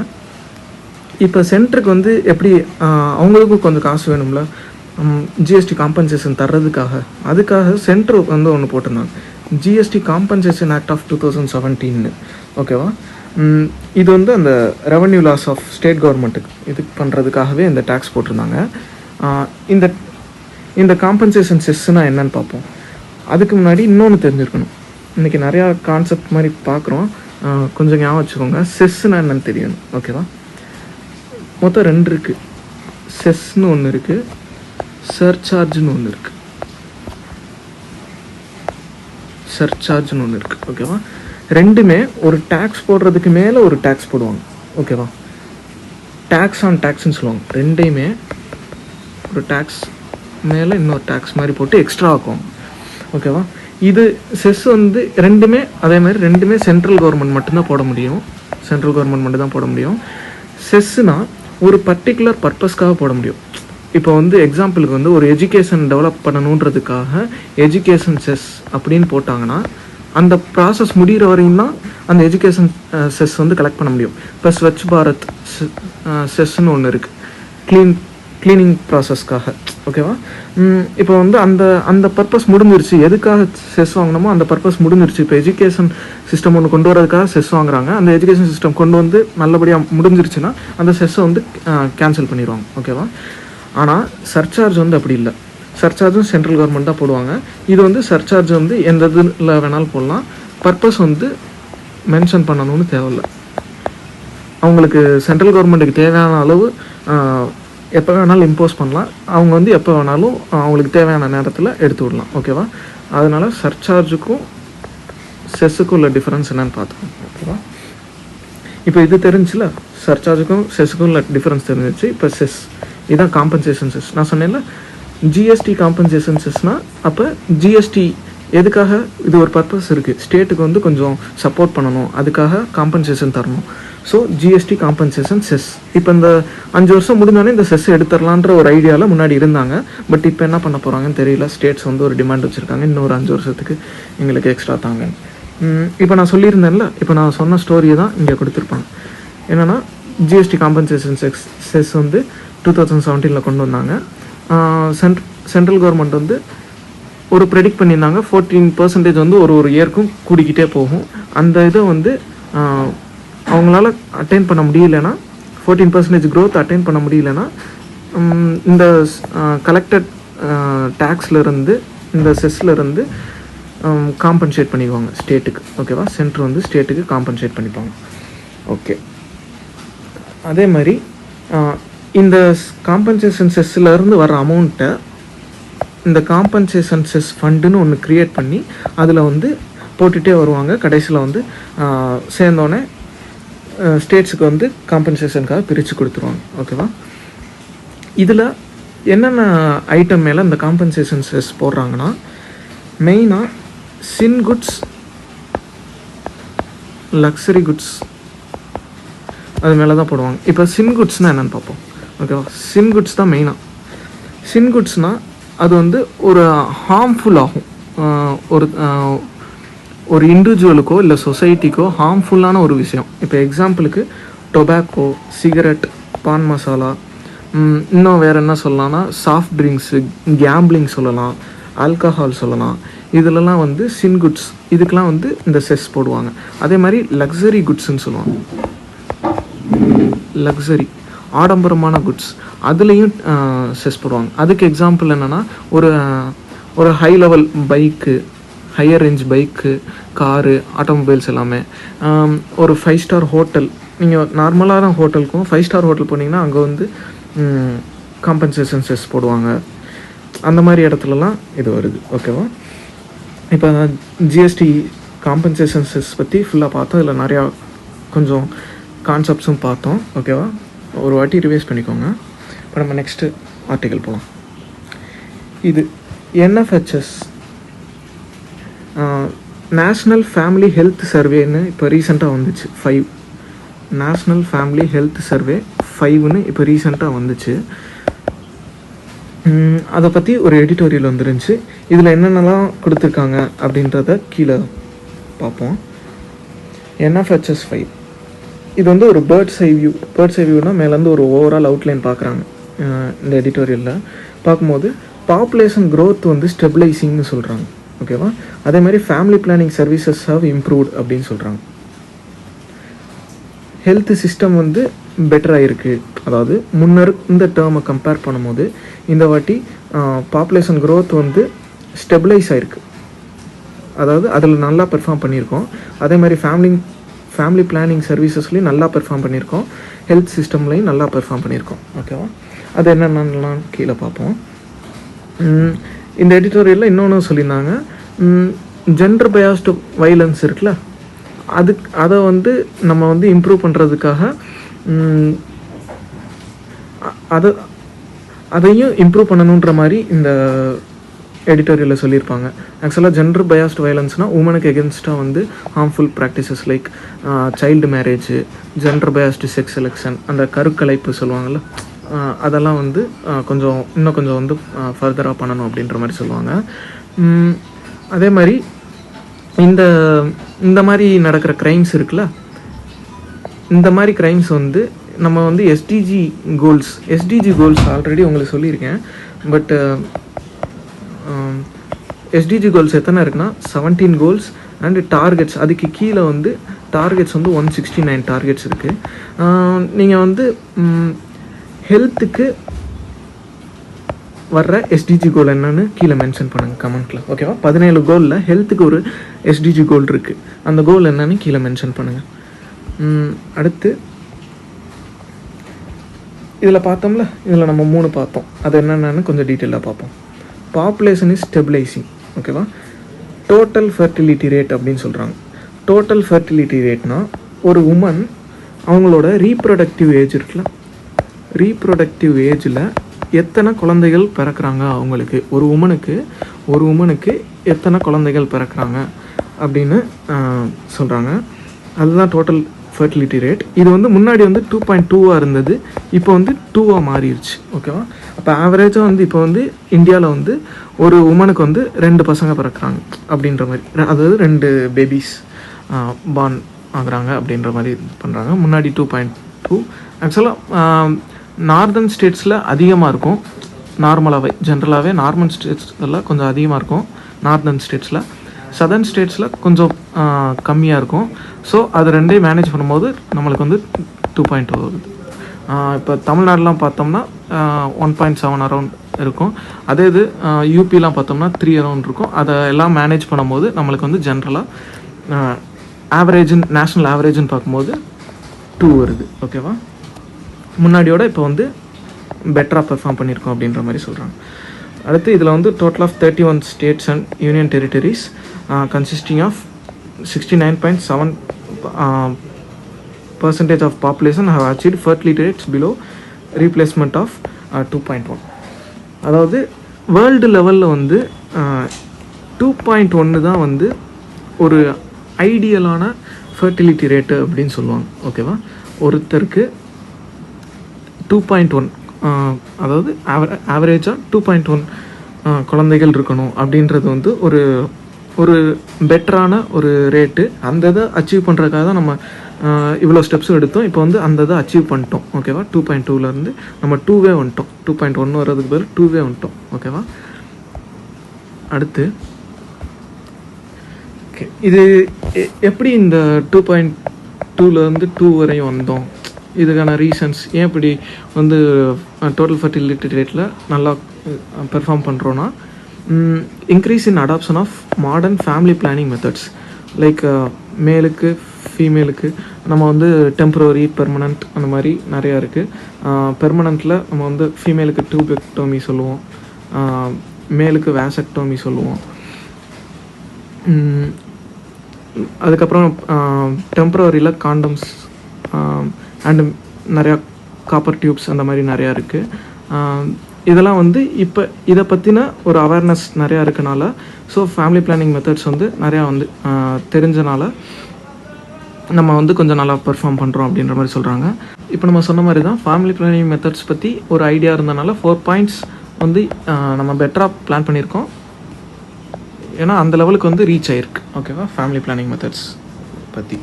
இப்போ சென்டருக்கு வந்து எப்படி அவங்களுக்கும் கொஞ்சம் காசு வேணும்ல ஜிஎஸ்டி காம்பன்சேஷன் தர்றதுக்காக, அதுக்காக சென்ட்ரு வந்து ஒன்று போட்டிருந்தாங்க, ஜிஎஸ்டி காம்பன்சேஷன் ஆக்ட் ஆஃப் 2017. ஓகேவா, இது வந்து அந்த ரெவன்யூ லாஸ் ஆஃப் ஸ்டேட் கவர்மெண்ட்டுக்கு இது பண்ணுறதுக்காகவே இந்த டேக்ஸ் போட்டிருந்தாங்க. இந்த இந்த காம்பன்சேஷன் செஸ்னால் என்னன்னு பார்ப்போம். அதுக்கு முன்னாடி இன்னொன்று தெரிஞ்சிருக்கணும். இன்றைக்கி நிறையா கான்செப்ட் மாதிரி பார்க்குறோம், கொஞ்சம் ஞாபகம் வச்சுக்கோங்க. செஸ்னால் என்னன்னு தெரியணும். ஓகேவா, மொத்தம் 2 இருக்குது. செஸ்ன்னு ஒன்று இருக்குது, சர்சார்ஜ்னு ஒன்று இருக்குது. சர்சார்ஜ்னு ஒன்று இருக்குது. ஓகேவா, ரெண்டுமே ஒரு டேக்ஸ் போடுறதுக்கு மேலே ஒரு டேக்ஸ் போடுவாங்க. ஓகேவா, டேக்ஸ் ஆன் டேக்ஸ்ன்னு சொல்லுவாங்க. ரெண்டையுமே ஒரு டேக்ஸ் மேலே இன்னொரு டேக்ஸ் மாதிரி போட்டு எக்ஸ்ட்ரா ஆக்குவாங்க. ஓகேவா, இது செஸ் வந்து ரெண்டுமே அதே மாதிரி, ரெண்டுமே சென்ட்ரல் கவர்மெண்ட் மட்டும்தான் போட முடியும். சென்ட்ரல் கவர்மெண்ட் மட்டும் தான் போட முடியும். செஸ்ஸுனா ஒரு பர்டிகுலர் பர்பஸ்க்காக போட முடியும். இப்போ வந்து எக்ஸாம்பிளுக்கு வந்து ஒரு எஜுகேஷன் டெவலப் பண்ணணுன்றதுக்காக எஜுகேஷன் செஸ் அப்படின்னு போட்டாங்கன்னா அந்த ப்ராசஸ் முடிகிற வரையும் தான் அந்த எஜுகேஷன் செஸ் வந்து கலெக்ட் பண்ண முடியும். இப்போ ஸ்வச் பாரத் செஸ்ன்னு ஒன்று இருக்குது, க்ளீனிங் ப்ராசஸ்க்காக. ஓகேவா, இப்போ வந்து அந்த பர்பஸ் முடிஞ்சிருச்சு. எதுக்காக செஸ் வாங்கினமோ அந்த பர்பஸ் முடிஞ்சிருச்சு. இப்போ எஜுகேஷன் சிஸ்டம் ஒன்று கொண்டு வரதுக்காக செஸ் வாங்குறாங்க. அந்த எஜுகேஷன் சிஸ்டம் கொண்டு வந்து நல்லபடியாக முடிஞ்சிருச்சுன்னா அந்த செஸ்ஸை வந்து கேன்சல் பண்ணிடுவாங்க. ஓகேவா, ஆனால் சர்சார்ஜ் வந்து அப்படி இல்லை. சர்சார்ஜும் சென்ட்ரல் கவர்மெண்ட் தான் போடுவாங்க. இது வந்து சர்சார்ஜ் வந்து எந்த இதில் வேணாலும் போடலாம். பர்பஸ் வந்து மென்ஷன் பண்ணணும்னு தேவையில்லை. அவங்களுக்கு சென்ட்ரல் கவர்மெண்ட்டுக்கு தேவையான அளவு எப்போ வேணாலும் இம்போஸ் பண்ணலாம். அவங்க வந்து எப்போ வேணாலும் அவங்களுக்கு தேவையான நேரத்தில் எடுத்து விடலாம். ஓகேவா, அதனால் சர்சார்ஜுக்கும் செஸ்ஸுக்கும் உள்ள டிஃப்ரென்ஸ் என்னன்னு பார்த்தோம். ஓகேவா, இப்போ இது தெரிஞ்சுல, சர்சார்ஜுக்கும் செஸ்ஸுக்கும் உள்ள டிஃப்ரென்ஸ் தெரிஞ்சிச்சு. இப்போ செஸ் இதுதான் காம்பன்சேஷன் செஸ். நான் சொன்னேன்ல ஜிஎஸ்டி காம்பன்சேஷன் செஸ்னால், அப்போ ஜிஎஸ்டி எதுக்காக, இது ஒரு பர்பஸ் இருக்குது, ஸ்டேட்டுக்கு வந்து கொஞ்சம் சப்போர்ட் பண்ணணும், அதுக்காக காம்பன்சேஷன் தரணும். So GST compensation chess. இப்போ இந்த 5 வருஷம் முடிஞ்சோடனே இந்த செஸ் எடுத்துடலான்ற ஒரு ஐடியாவில் முன்னாடி இருந்தாங்க. பட் இப்போ என்ன பண்ண போகிறாங்கன்னு தெரியல. ஸ்டேட்ஸ் வந்து ஒரு டிமாண்ட் வச்சுருக்காங்க, இன்னொரு 5 வருஷத்துக்கு எங்களுக்கு எக்ஸ்ட்ரா தாங்க. இப்போ நான் சொல்லியிருந்தேன்ல, இப்போ நான் சொன்ன ஸ்டோரியை தான் இங்கே கொடுத்துருப்பாங்க. என்னென்னா ஜிஎஸ்டி காம்பன்சேஷன் செஸ் வந்து 2017 கொண்டு வந்தாங்க. சென்ட்ரல் கவர்மெண்ட் வந்து ஒரு ப்ரெடிக்ட் பண்ணியிருந்தாங்க 14% வந்து ஒரு இயர்க்கும் கூடிக்கிட்டே போகும். அந்த இதை வந்து அவங்களால அட்டைன் பண்ண முடியலன்னா, 14% க்ரோத் அட்டைன் பண்ண முடியலன்னா, இந்த கலெக்டட் டேக்ஸ்லேருந்து, இந்த செஸ்லேருந்து காம்பன்சேட் பண்ணிக்குவாங்க ஸ்டேட்டுக்கு. ஓகேவா, சென்ட்ரு வந்து ஸ்டேட்டுக்கு காம்பன்சேட் பண்ணிப்பாங்க. ஓகே, அதே மாதிரி இந்த காம்பன்சேஷன் செஸ்ஸிலேருந்து வர அமௌண்ட்டை இந்த காம்பன்சேஷன் செஸ் ஃபண்டுன்னு ஒன்று க்ரியேட் பண்ணி அதில் வந்து போட்டுகிட்டே வருவாங்க. கடைசியில் வந்து சேர்ந்தோடனே ஸ்டேட்ஸுக்கு வந்து காம்பன்சேஷனுக்காக பிரித்து கொடுத்துருவாங்க. ஓகேவா? இதில் என்னென்ன ஐட்டம் மேலே இந்த காம்பன்சேஷன் செஸ் போடுறாங்கன்னா, மெயினாக சின் குட்ஸ், லக்ஸரி குட்ஸ் அது மேலே தான் போடுவாங்க. இப்போ சின் குட்ஸ்னால் என்னென்னு பார்ப்போம். ஓகேவா? சின் குட்ஸ் தான் மெயினாக. சின் குட்ஸ்னால் அது வந்து ஒரு ஹார்ம்ஃபுல் ஆகும், ஒரு இண்டிவிஜுவலுக்கோ இல்லை சொசைட்டிக்கோ ஹார்ம்ஃபுல்லான ஒரு விஷயம். இப்போ எக்ஸாம்பிளுக்கு டொபாக்கோ, சிகரெட், பான் மசாலா, இன்னும் வேறு என்ன சொல்லலாம்னா சாஃப்ட் ட்ரிங்க்ஸு, கேம்பிளிங் சொல்லலாம், ஆல்கஹால் சொல்லலாம். இதிலலாம் வந்து சின் குட்ஸ், இதுக்கெலாம் வந்து இந்த செஸ் போடுவாங்க. அதே மாதிரி லக்ஸரி குட்ஸ்ன்னு சொல்லுவாங்க. லக்ஸரி ஆடம்பரமான குட்ஸ், அதுலேயும் செஸ் போடுவாங்க. அதுக்கு எக்ஸாம்பிள் என்னென்னா ஒரு high level bike, higher range bike, car, automobiles எல்லாமே. ஒரு 5 ஸ்டார் ஹோட்டல், நீங்கள் நார்மலான ஹோட்டலுக்கும் 5 ஸ்டார் ஹோட்டல் போனீங்கன்னா அங்கே வந்து காம்பன்சேஷன் செஸ் போடுவாங்க. அந்த மாதிரி இடத்துலலாம் இது வருது. ஓகேவா? இப்போ ஜிஎஸ்டி காம்பன்சேஷன் செஸ் பற்றி ஃபுல்லாக பார்த்தோம். இதில் நிறையா கொஞ்சம் கான்செப்ட்ஸும் பார்த்தோம். ஓகேவா? ஒரு வாட்டி ரிவைஸ் பண்ணிக்கோங்க. இப்போ நம்ம நெக்ஸ்ட்டு ஆர்டிக்கல் போகலாம். இது என்எஃப்ஹெச்எஸ், நேஷ்னல் ஃபேமிலி ஹெல்த் சர்வேன்னு இப்போ ரீசெண்டாக வந்துச்சு. 5 நேஷ்னல் ஃபேமிலி ஹெல்த் சர்வே 5ன்னு இப்போ ரீசெண்டாக வந்துச்சு. அதை பற்றி ஒரு எடிட்டோரியல் வந்துருந்துச்சு. இதில் என்னென்னலாம் கொடுத்துருக்காங்க அப்படின்றத கீழே பார்ப்போம். என்எஃப்ஹெச்எஸ் 5 இது வந்து ஒரு பேர்ட்ஸ் ஐ வியூனால் மேலேருந்து ஒரு ஓவரால் அவுட்லைன் பார்க்குறாங்க. இந்த எடிட்டோரியலில் பார்க்கும்போது பாப்புலேஷன் க்ரோத் வந்து ஸ்டெபிளைசிங்னு சொல்கிறாங்க. ஓகேவா? அதே மாதிரி family planning services have improved அப்படின்னு சொல்கிறாங்க. ஹெல்த் சிஸ்டம் வந்து பெட்டராக இருக்குது. அதாவது முன்னர் இந்த டேர்மை கம்பேர் பண்ணும்போது இந்த வாட்டி பாப்புலேஷன் க்ரோத் வந்து ஸ்டெபிளைஸ் ஆகிருக்கு. அதாவது அதில் நல்லா பெர்ஃபார்ம் பண்ணியிருக்கோம். அதே மாதிரி ஃபேமிலி பிளானிங் சர்வீசஸ்லேயும் நல்லா பெர்ஃபார்ம் பண்ணியிருக்கோம். ஹெல்த் சிஸ்டம்லேயும் நல்லா பெர்ஃபார்ம் பண்ணியிருக்கோம். ஓகேவா? அது என்னென்னலாம் கீழே பார்ப்போம். இந்த எடிட்டோரியலில் இன்னொன்று சொல்லியிருந்தாங்க, ஜெண்டர் பயாஸ்டு வைலன்ஸ் இருக்குல்ல, அதை வந்து நம்ம வந்து இம்ப்ரூவ் பண்ணுறதுக்காக அதையும் இம்ப்ரூவ் பண்ணணுன்ற மாதிரி இந்த எடிட்டோரியலில் சொல்லியிருப்பாங்க. ஆக்சுவலாக ஜெண்டர் பயாஸ்டு வயலன்ஸ்னால் உமனுக்கு எகென்ஸ்டாக வந்து harmful practices like child marriage, gender biased sex selection, அந்த கருக்கலைப்பு சொல்லுவாங்கள்ல, அதெல்லாம் வந்து இன்னும் கொஞ்சம் வந்து ஃபர்தராக பண்ணணும் அப்படின்ற மாதிரி சொல்லுவாங்க. அதே மாதிரி இந்த மாதிரி நடக்கிற க்ரைம்ஸ் இருக்குல்ல, இந்த மாதிரி க்ரைம்ஸ் வந்து நம்ம வந்து எஸ்டிஜி கோல்ஸ் ஆல்ரெடி உங்களுக்கு சொல்லியிருக்கேன். பட் எஸ்டிஜி கோல்ஸ் எத்தனை இருக்குன்னா 17 கோல்ஸ் அண்டு டார்கெட்ஸ், அதுக்கு கீழே வந்து டார்கெட்ஸ் வந்து 169 டார்கெட்ஸ் இருக்குது. நீங்கள் வந்து ஹெல்த்துக்கு வர்ற எஸ்டிஜி கோல் என்னன்னு கீழே மென்ஷன் பண்ணுங்கள் கமெண்ட்டில். ஓகேவா? 17 கோலில் ஹெல்த்துக்கு ஒரு எஸ்டிஜி கோல் இருக்குது. அந்த கோல் என்னன்னு கீழே மென்ஷன் பண்ணுங்கள். அடுத்து இதில் பார்த்தோம்ல, இதில் நம்ம 3 பார்த்தோம். அது என்னென்னு கொஞ்சம் டீட்டெயிலாக பார்ப்போம். Population is stabilising. ஓகேவா? டோட்டல் ஃபெர்டிலிட்டி ரேட் அப்படின்னு சொல்கிறாங்க. டோட்டல் ஃபெர்டிலிட்டி ரேட்னா ஒரு உமன் அவங்களோட ரீப்ரொடக்டிவ் ஏஜ் இருக்குல்ல, ரீப்ரொடக்டிவ் ஏஜில் எத்தனை குழந்தைகள் பிறக்கிறாங்க, அவங்களுக்கு ஒரு உமனுக்கு எத்தனை குழந்தைகள் பிறக்கிறாங்க அப்படின்னு சொல்கிறாங்க. அதுதான் டோட்டல் ஃபெர்டிலிட்டி ரேட். இது வந்து முன்னாடி வந்து 2.2 இருந்தது, இப்போ வந்து 2 மாறிடுச்சு. ஓகேவா? அப்போ ஆவரேஜாக வந்து இப்போ வந்து இந்தியாவில் வந்து ஒரு உமனுக்கு வந்து 2 பசங்க பிறக்கிறாங்க அப்படின்ற மாதிரி, அதாவது 2 பேபிஸ் பார்ன் ஆகுறாங்க அப்படின்ற மாதிரி பண்ணுறாங்க. முன்னாடி 2.2. ஆக்சுவலாக நார்தர்ன் ஸ்டேட்ஸில் அதிகமாக இருக்கும். நார்மலாகவே ஜென்ரலாகவே நார்மல் ஸ்டேட்ஸில் கொஞ்சம் அதிகமாக இருக்கும் நார்தர்ன் ஸ்டேட்ஸில். சதர்ன் ஸ்டேட்ஸில் கொஞ்சம் கம்மியாக இருக்கும். ஸோ அது ரெண்டையும் மேனேஜ் பண்ணும்போது நம்மளுக்கு வந்து 2.2 வருது. இப்போ தமிழ்நாடுலாம் பார்த்தோம்னா 1.7 அரௌண்ட் இருக்கும். அதே இது யூபிலாம் பார்த்தோம்னா 3 அரௌண்ட் இருக்கும். அதை எல்லாம் மேனேஜ் பண்ணும்போது நம்மளுக்கு வந்து ஜென்ரலாக நேஷ்னல் ஆவரேஜ்னு பார்க்கும்போது 2 வருது. ஓகேவா? முன்னாடியோட இப்போ வந்து பெட்டராக பெர்ஃபார்ம் பண்ணியிருக்கோம் அப்படின்ற மாதிரி சொல்கிறாங்க. அடுத்து இதில் வந்து total of 31 states and union territories consisting of 69.7% of population have achieved fertility rates below replacement of 2.1. அதாவது வேர்ல்டு லெவலில் வந்து 2.1 தான் வந்து ஒரு ஐடியலான ஃபர்டிலிட்டி ரேட்டு அப்படின்னு சொல்லுவாங்க. ஓகேவா, ஒருத்தருக்கு 2.1 அதாவது ஆவரேஜாக 2.1 குழந்தைகள் இருக்கணும் அப்படின்றது வந்து ஒரு பெட்டரான ஒரு ரேட்டு. அந்த இதை அச்சீவ் பண்ணுறதுக்காக தான் நம்ம இவ்வளோ ஸ்டெப்ஸும் எடுத்தோம். இப்போ வந்து அந்த இதை அச்சீவ் பண்ணிட்டோம். ஓகேவா, 2.2லேருந்து நம்ம 2வே வந்துட்டோம். 2.1 வர்றதுக்கு பதில் 2வே வந்துட்டோம். ஓகேவா, அடுத்து ஓகே, இது எப்படி இந்த 2.2லேருந்து 2 வரையும் வந்தோம், இதுக்கான ரீசன்ஸ், ஏன் இப்படி வந்து டோட்டல் ஃபர்டிலிட்டி ரேட்டில் நல்லா பெர்ஃபார்ம் பண்ணுறோன்னா, increase in adoption of modern family planning methods like மேலுக்கு ஃபீமேலுக்கு நம்ம வந்து டெம்பரரி பெர்மனண்ட் அந்த மாதிரி நிறையா இருக்குது. பெர்மனண்ட்டில் நம்ம வந்து ஃபீமேலுக்கு டியூபெக்டோமி சொல்லுவோம், மேலுக்கு வேசக்டோமி சொல்லுவோம். அதுக்கப்புறம் டெம்பரரியில் காண்டம்ஸ் அண்டு நிறையா காப்பர் டியூப்ஸ் அந்த மாதிரி நிறையா இருக்குது. இதெல்லாம் வந்து இப்போ இதை பற்றின ஒரு அவேர்னஸ் நிறையா இருக்கனால, ஸோ ஃபேமிலி பிளானிங் மெத்தட்ஸ் வந்து நிறையா வந்து தெரிஞ்சனால நம்ம வந்து கொஞ்சம் நல்லா பெர்ஃபார்ம் பண்ணுறோம் அப்படின்ற மாதிரி சொல்கிறாங்க. இப்போ நம்ம சொன்ன மாதிரி தான் ஃபேமிலி பிளானிங் மெத்தட்ஸ் பற்றி ஒரு ஐடியா இருந்தனால 4 பாயிண்ட்ஸ் வந்து நம்ம பெட்டராக பிளான் பண்ணியிருக்கோம். ஏன்னா அந்த லெவலுக்கு வந்து ரீச் ஆகிருக்கு. ஓகேவா, ஃபேமிலி பிளானிங் மெத்தட்ஸ் பற்றி.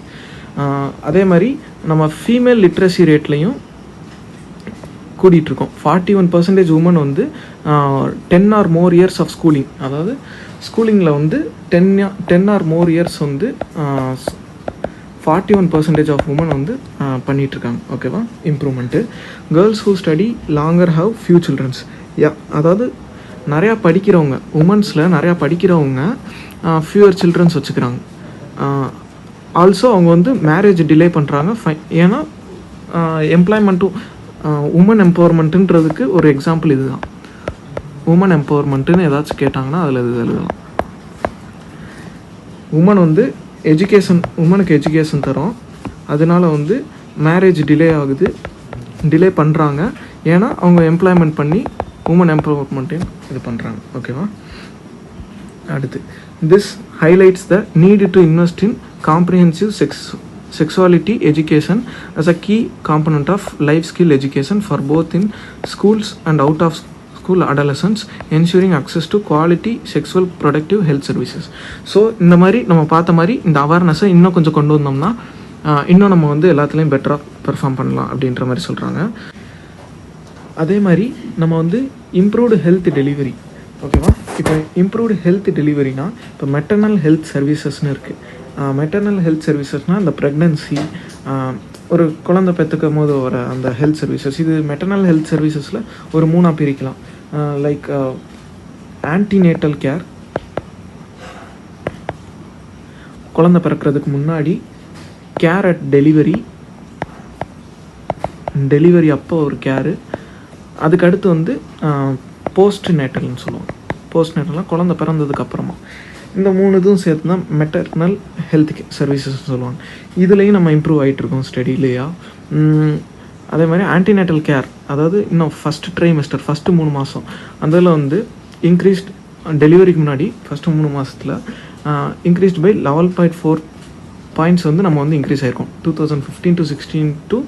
அதே மாதிரி நம்ம ஃபீமேல் லிட்ரஸி ரேட்லேயும் கூட்டிகிட்ருக்கோம். 41% உமன் வந்து 10 or more years of schooling, அதாவது ஸ்கூலிங்கில் வந்து 10 or more years வந்து 41% ஆஃப் உமன் வந்து பண்ணிகிட்ருக்காங்க. ஓகேவா, improvement. Girls who study longer have few childrens. அதாவது நிறையா படிக்கிறவங்க, உமன்ஸில் நிறையா படிக்கிறவங்க ஃபியூவர் சில்ட்ரன்ஸ் வச்சுக்கிறாங்க. ஆல்சோ அவங்க வந்து மேரேஜ் டிலே பண்ணுறாங்க. ஏன்னா எம்ப்ளாய்மெண்ட்டும் உமன் எம்பவர்மெண்ட்டுன்றதுக்கு ஒரு எக்ஸாம்பிள் இது தான். உமன் எம்பவர்மெண்ட்டுன்னு ஏதாச்சும் கேட்டாங்கன்னா அதில் இது எழுதலாம். உமன் வந்து உமனுக்கு எஜுகேஷன் தரோம், அதனால வந்து மேரேஜ் டிலே ஆகுது, டிலே பண்ணுறாங்க. ஏன்னா அவங்க எம்ப்ளாய்மெண்ட் பண்ணி உமன் எம்பவர்மெண்ட்டையும் இது பண்ணுறாங்க. ஓகேவா, அடுத்து this highlights the need to invest in comprehensive sexuality education as a key component of life skill education for both in schools and out of school adolescents, ensuring access to quality sexual productive health services. So இந்த மாதிரி நம்ம பார்த்த மாதிரி இந்த அவேர்னஸை இன்னும் கொஞ்சம் கொண்டு வந்தோம்னா இன்னும் நம்ம வந்து எல்லாத்துலேயும் பெட்டராக பெர்ஃபார்ம் பண்ணலாம் அப்படின்ற மாதிரி சொல்கிறாங்க. அதே மாதிரி நம்ம வந்து இம்ப்ரூவ்டு ஹெல்த் டெலிவரி. ஓகேவா, இப்போ இம்ப்ரூவ்டு ஹெல்த் டெலிவரினா இப்போ மெட்டர்னல் ஹெல்த் சர்வீசஸ்னு இருக்குது. மெட்டர்னல் ஹெல்த் சர்வீசஸ்னால் அந்த ப்ரெக்னன்சி, ஒரு குழந்தை பெற்றுக்கும் போது வர அந்த ஹெல்த் சர்வீசஸ். இது மெட்டர்னல் ஹெல்த் சர்வீசஸில் ஒரு 3 பிரிக்கலாம். லைக் ஆன்டிநேட்டல் கேர், குழந்தை பிறக்கிறதுக்கு முன்னாடி, கேர் அட் டெலிவரி, டெலிவரி அப்போ ஒரு கேரு, அதுக்கடுத்து வந்து போஸ்ட் நேட்டல்னு சொல்லுவாங்க. போஸ்ட் நேட்டல்னால் குழந்தை பிறந்ததுக்கு அப்புறமா. இந்த 3 இதுவும் சேர்த்து தான் மெட்டர்னல் ஹெல்த் சர்வீசஸ் சொல்லுவாங்க. இதுலேயும் நம்ம இம்ப்ரூவ் ஆகிட்டுருக்கோம் ஸ்டடிலேயா. அதே மாதிரி ஆன்டிநேட்டல் கேர், அதாவது இன்னும் ஃபஸ்ட்டு ட்ரைமெஸ்டர், ஃபஸ்ட்டு 3 மாதம், அதில் வந்து இன்க்ரீஸ்ட் டெலிவரிக்கு முன்னாடி ஃபஸ்ட்டு 3 மாதத்தில் இன்க்ரீஸ்ட் பை 11.4 பாயிண்ட்ஸ் வந்து நம்ம வந்து இன்க்ரீஸ் ஆகிருக்கோம். 2015 to 16 to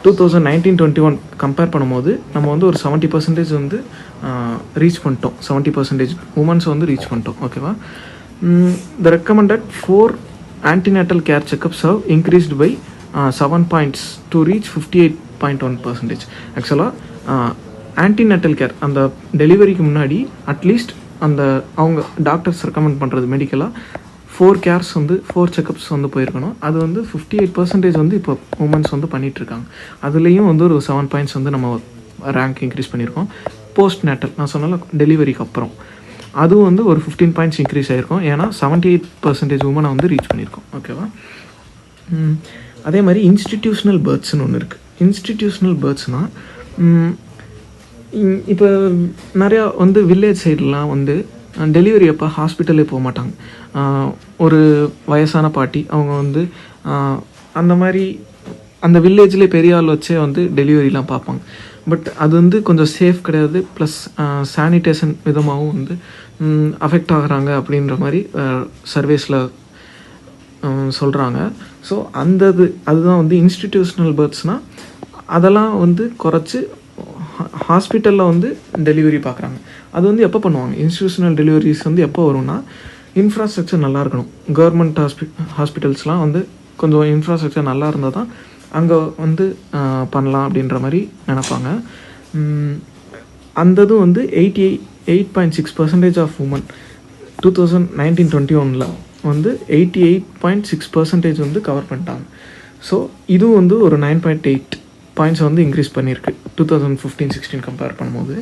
2019-21 கம்பேர் பண்ணும்போது நம்ம வந்து ஒரு 70% வந்து ரீச் பண்ணிட்டோம். 70% உமன்ஸ் வந்து ரீச் பண்ணிட்டோம். ஓகேவா, the recommended 4 antenatal care checkups have increased by 7 points to reach 58.1%. ஆக்சுவலாக ஆன்டிநேட்டல் கேர் அந்த டெலிவரிக்கு முன்னாடி அட்லீஸ்ட் அந்த அவங்க டாக்டர்ஸ் ரெக்கமெண்ட் பண்ணுறது மெடிக்கலாக 4 கேர்ஸ் வந்து 4 செக்கப்ஸ் வந்து போயிருக்கணும். அது வந்து 58% வந்து இப்போ உமன்ஸ் வந்து பண்ணிகிட்ருக்காங்க. அதுலேயும் வந்து ஒரு 7 பாயிண்ட்ஸ் வந்து நம்ம ரேங்க் இன்க்ரீஸ் பண்ணியிருக்கோம். போஸ்ட் நேட்டல் நான் சொன்னால டெலிவரிக்கு அப்புறம் அதுவும் வந்து ஒரு 15 பாயிண்ட்ஸ் இன்க்ரீஸ் ஆகிருக்கும். ஏன்னா 78% உமனை வந்து ரீச் பண்ணியிருக்கோம். ஓகேவா, அதே மாதிரி இன்ஸ்டிடியூஷனல் பேர்த்ஸ்னு ஒன்று இருக்குது. இன்ஸ்டிடியூஷனல் பேர்த்ஸ்னால் இப்போ நிறையா வந்து வில்லேஜ் சைட்லாம் வந்து டெலிவரி அப்போ ஹாஸ்பிட்டலே போக மாட்டாங்க. ஒரு வயசான பாட்டி அவங்க வந்து அந்த மாதிரி அந்த வில்லேஜ்லேயே பெரிய ஆள் வச்சே வந்து டெலிவரிலாம் பார்ப்பாங்க. பட் அது வந்து கொஞ்சம் சேஃப் கிடையாது, ப்ளஸ் சானிடேஷன் விதமாகவும் வந்து அஃபெக்ட் ஆகுறாங்க அப்படின்ற மாதிரி சர்வேஸில் சொல்கிறாங்க. ஸோ அதுதான் வந்து இன்ஸ்டிடியூஷனல் பர்த்ஸ்னால் அதெல்லாம் வந்து குறைச்சி ஹாஸ்பிட்டலில் வந்து டெலிவரி பார்க்குறாங்க. அது வந்து எப்போ பண்ணுவாங்க? இன்ஸ்டிடியூஷனல் டெலிவரிஸ் வந்து எப்போ வரும்னா இன்ஃப்ராஸ்ட்ரக்சர் நல்லா இருக்கணும். கவர்மெண்ட் ஹாஸ்பிட்டல்ஸ்லாம் வந்து கொஞ்சம் இன்ஃப்ராஸ்ட்ரக்சர் நல்லா இருந்தால் தான் அங்கே வந்து பண்ணலாம் அப்படின்ற மாதிரி நினப்பாங்க. அந்த இது வந்து 88.6% ஆஃப் உமன் 2019-21 வந்து 88.6% வந்து கவர் பண்ணிட்டாங்க. ஸோ இதுவும் வந்து ஒரு 9.8 பாயிண்ட்ஸ் வந்து இன்க்ரீஸ் பண்ணியிருக்கு 2015-16 கம்பேர் பண்ணும்போது.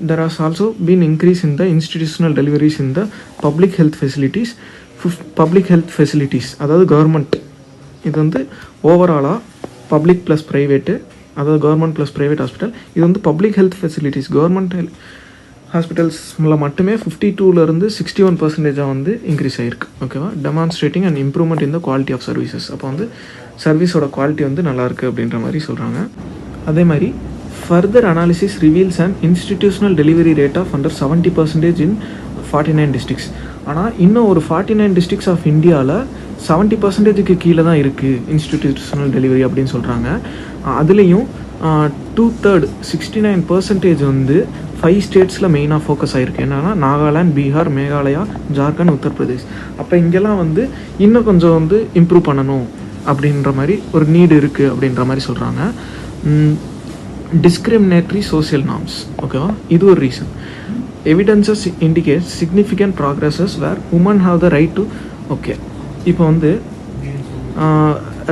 There has also been increase in the institutional deliveries in the public health facilities. அதாவது கவர்மெண்ட் இது வந்து ஓவராலாக பப்ளிக் ப்ளஸ் ப்ரைவேட்டு, அதாவது கவர்மெண்ட் ப்ளஸ் ப்ரைவேட் ஹாஸ்பிட்டல். இது வந்து பப்ளிக் ஹெல்த் ஃபெசிலிட்டிஸ் கவர்மெண்ட் ஹாஸ்பிட்டல்ஸில் மட்டுமே 52% 61% வந்து இன்க்ரீஸ் ஆகிருக்கு. ஓகேவா? Demonstrating and improvement in the quality of services. அப்போ வந்து சர்வீஸோட குவாலிட்டி வந்து நல்லாயிருக்கு அப்படின்ற மாதிரி சொல்கிறாங்க. அதே மாதிரி further analysis reveals and institutional delivery rate of under 70% in 49 districts. ஆனால் இன்னும் ஒரு 49 டிஸ்ட்ரிக்ஸ் ஆஃப் இந்தியாவில் 70%க்கு கீழே தான் இருக்குது இன்ஸ்டிடியூஷனல் டெலிவரி அப்படின்னு சொல்கிறாங்க. அதுலேயும் 2/3 69% வந்து 5 ஸ்டேட்ஸில் மெயினாக ஃபோக்கஸ் ஆகிருக்கு. என்னென்னா நாகாலாந்து, பீகார், மேகாலயா, ஜார்க்கண்ட், உத்தரப்பிரதேஷ். அப்போ இங்கெல்லாம் வந்து இன்னும் கொஞ்சம் வந்து இம்ப்ரூவ் பண்ணணும் அப்படின்ற மாதிரி ஒரு நீடு இருக்குது அப்படின்ற மாதிரி சொல்கிறாங்க. Discriminatory social norms. ஓகேவா? இது ஒரு reason. Evidences indicate significant progresses where women have the right to okay இப்போ வந்து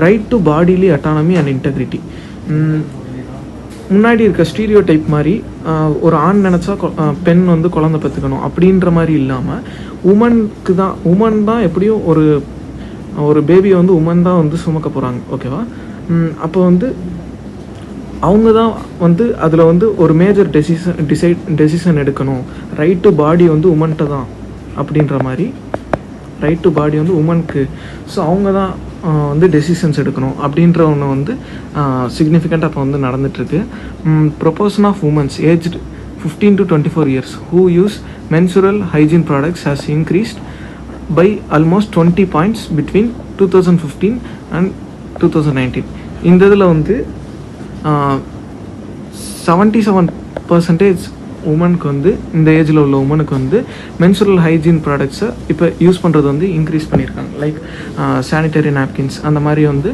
right to bodily autonomy and integrity. முன்னாடி இருக்க ஸ்டீரியோ டைப் மாதிரி ஒரு ஆண் நினச்சா பெண் வந்து குழந்தை பெற்றுக்கணும் அப்படின்ற மாதிரி இல்லாமல் உமன் தான் எப்படியும் ஒரு பேபியை வந்து உமன் தான் வந்து சுமக்க போகிறாங்க. ஓகேவா? அப்போ வந்து அவங்க தான் வந்து அதில் வந்து ஒரு மேஜர் டெசிஷன் எடுக்கணும். ரைட் டு பாடி வந்து உமன்கிட்ட தான் அப்படின்ற மாதிரி, ரைட் டு பாடி வந்து உமனுக்கு. ஸோ அவங்க தான் வந்து டெசிஷன்ஸ் எடுக்கணும் அப்படின்ற ஒன்று வந்து சிக்னிஃபிகண்ட்டாக இப்போ வந்து நடந்துகிட்ருக்கு. Proportion of womens aged 15 to 24 years who use menstrual hygiene products has increased by almost 20 points between 2015 and 2019. இந்த இதில் வந்து 77% உமனுக்கு வந்து இந்த ஏஜில் உள்ள உமனுக்கு வந்து மென்சுரல் ஹைஜீன் ப்ராடக்ட்ஸை இப்போ யூஸ் பண்ணுறது வந்து இன்க்ரீஸ் பண்ணியிருக்காங்க. லைக் சானிடரி நாப்கின்ஸ் அந்த மாதிரி வந்து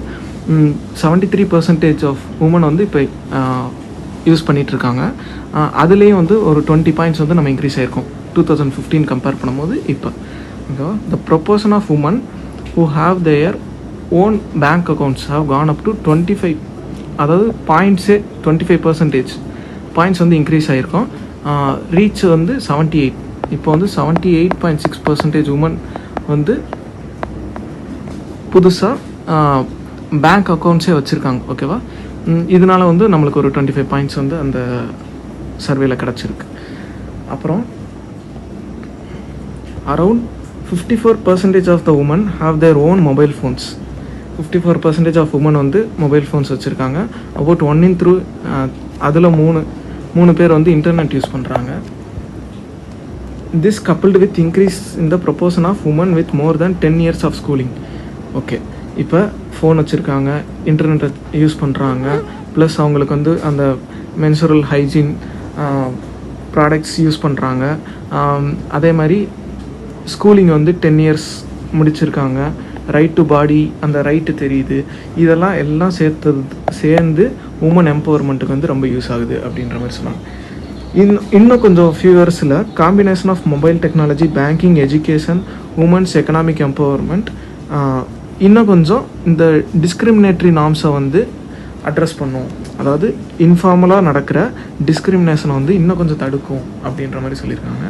73% ஆஃப் உமன் வந்து இப்போ யூஸ் பண்ணிகிட்ருக்காங்க. அதுலேயும் வந்து ஒரு 20 பாயிண்ட்ஸ் வந்து நம்ம இன்க்ரீஸ் ஆகிருக்கோம் 2015 கம்பேர் பண்ணும்போது. இப்போ the proportion of women who have their own bank accounts have gone up to 25, அதாவது பாயிண்ட்ஸே 25% பாயிண்ட்ஸ் வந்து இன்க்ரீஸ் ஆகிருக்கும். ரீச் வந்து 78. இப்போ வந்து 78.6% உமன் வந்து புதுசாக பேங்க் அக்கௌண்ட்ஸே வச்சுருக்காங்க. ஓகேவா? இதனால் வந்து நம்மளுக்கு ஒரு 25 பாயிண்ட்ஸ் வந்து அந்த சர்வேல கிடச்சிருக்கு. அப்புறம் around 54% of the women have their own mobile phones. 54% of women வந்து மொபைல் ஃபோன்ஸ் வச்சுருக்காங்க. அபவுட் 1 in 3 அதில் மூணு பேர் வந்து இன்டர்நெட் யூஸ் பண்ணுறாங்க. This coupled with increase in the proportion of women with more than 10 years of schooling. Okay, இப்போ phone வச்சுருக்காங்க, இன்டர்நெட்டை யூஸ் பண்ணுறாங்க, ப்ளஸ் அவங்களுக்கு வந்து அந்த மென்சுரல் ஹைஜீன் ப்ராடக்ட்ஸ் யூஸ் பண்ணுறாங்க. அதே மாதிரி ஸ்கூலிங் வந்து 10 years முடிச்சிருக்காங்க. ரைட் டு பாடி அந்த ரைட்டு தெரியுது. எல்லாம் சேர்ந்து உமன் எம்பவர்மெண்ட்டுக்கு வந்து ரொம்ப யூஸ் ஆகுது அப்படின்ற மாதிரி சொன்னாங்க. இன்னும் கொஞ்சம் ஃபியூ இயர்ஸில் combination of mobile technology, banking, education, womens economic empowerment இன்னும் கொஞ்சம் இந்த டிஸ்கிரிமினேட்டரி நார்ம்ஸை வந்து அட்ரஸ் பண்ணும். அதாவது இன்ஃபார்மலாக நடக்கிற டிஸ்கிரிமினேஷனை வந்து இன்னும் கொஞ்சம் தடுக்கும் அப்படின்ற மாதிரி சொல்லியிருக்காங்க.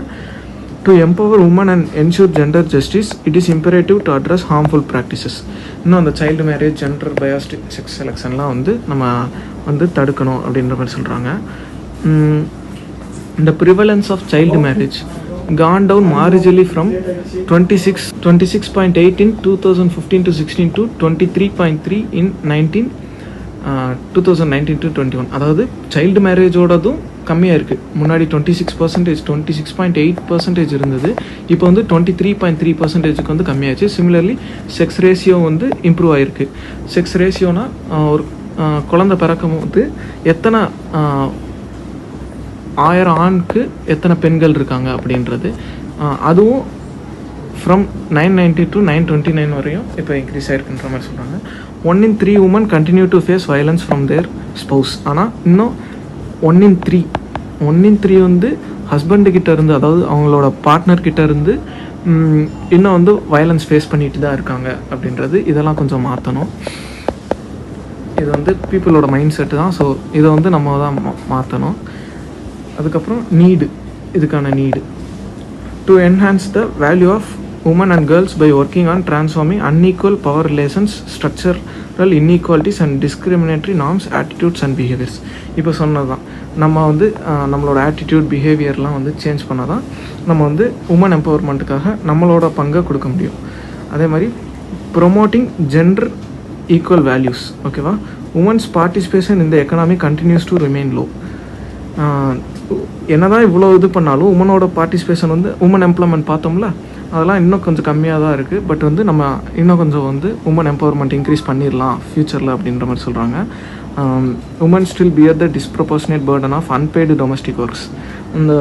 To empower women and ensure gender justice it is imperative to address harmful practices. இன்னும் அந்த child marriage, gender biased sex செலெக்ஷன்லாம் வந்து நம்ம வந்து தடுக்கணும் அப்படின்ற மாதிரி சொல்கிறாங்க. the prevalence of child marriage gone down marginally from 26.8 in 2015 to 16 to 23.3 in 2019 to 21. அதாவது சைல்டு மேரேஜோடதும் கம்மியாக இருக்குது. முன்னாடி 26% இருந்தது, இப்போ வந்து 23.3% வந்து கம்மியாச்சு. சிமிலர்லி செக்ஸ் ரேஷியோ வந்து இம்ப்ரூவ் ஆகிருக்கு. செக்ஸ் ரேஷியோனா ஒரு குழந்தை பிறக்கும் போது எத்தனை 1000 ஆணுக்கு எத்தனை பெண்கள் இருக்காங்க அப்படின்றது, அதுவும் ஃப்ரம் 990 to 929 வரையும் இப்போ இன்க்ரீஸ் ஆகிருக்குன்ற மாதிரி சொல்கிறாங்க. 1 in 3 women continue to face violence from their spouse. ஆனால் இன்னும் 1 in 3 வந்து ஹஸ்பண்டுக்கிட்ட இருந்து, அதாவது அவங்களோட பார்ட்னர்கிட்ட இருந்து இன்னும் வந்து வயலன்ஸ் ஃபேஸ் பண்ணிட்டு தான் இருக்காங்க அப்படின்றது. இதெல்லாம் கொஞ்சம் மாற்றணும். இது வந்து பீப்புளோட மைண்ட் செட்டு தான். ஸோ இதை வந்து நம்ம தான் மாற்றணும். அதுக்கப்புறம் இதுக்கான need to enhance the value of women and girls by working on transforming unequal power relations, structural inequalities and discriminatory norms, attitudes and behaviors. இப்போ சொன்னது தான், நம்ம வந்து நம்மளோட ஆட்டிடியூட் பிஹேவியர்லாம் வந்து சேஞ்ச் பண்ணால் தான் நம்ம வந்து உமன் எம்பவர்மெண்ட்டுக்காக நம்மளோட பங்கை கொடுக்க முடியும். அதே மாதிரி ப்ரொமோட்டிங் ஜெண்டர் ஈக்குவல் வேல்யூஸ். ஓகேவா? உமன்ஸ் பார்ட்டிசிபேஷன் இந்த economy continues to remain low. என்ன தான் இவ்வளோ இது பண்ணாலும் உமனோட பார்ட்டிசிபேஷன் வந்து உமன் எம்ப்ளாய்மெண்ட் பார்த்தோம்ல, அதெல்லாம் இன்னும் கொஞ்சம் கம்மியாக தான் இருக்குது. பட் வந்து நம்ம இன்னும் கொஞ்சம் வந்து உமன் எம்பவர்மெண்ட் இன்க்ரீஸ் பண்ணிடலாம் ஃப்யூச்சரில் அப்படின்ற மாதிரி சொல்கிறாங்க. Women still bear the disproportionate burden of unpaid domestic works. இந்த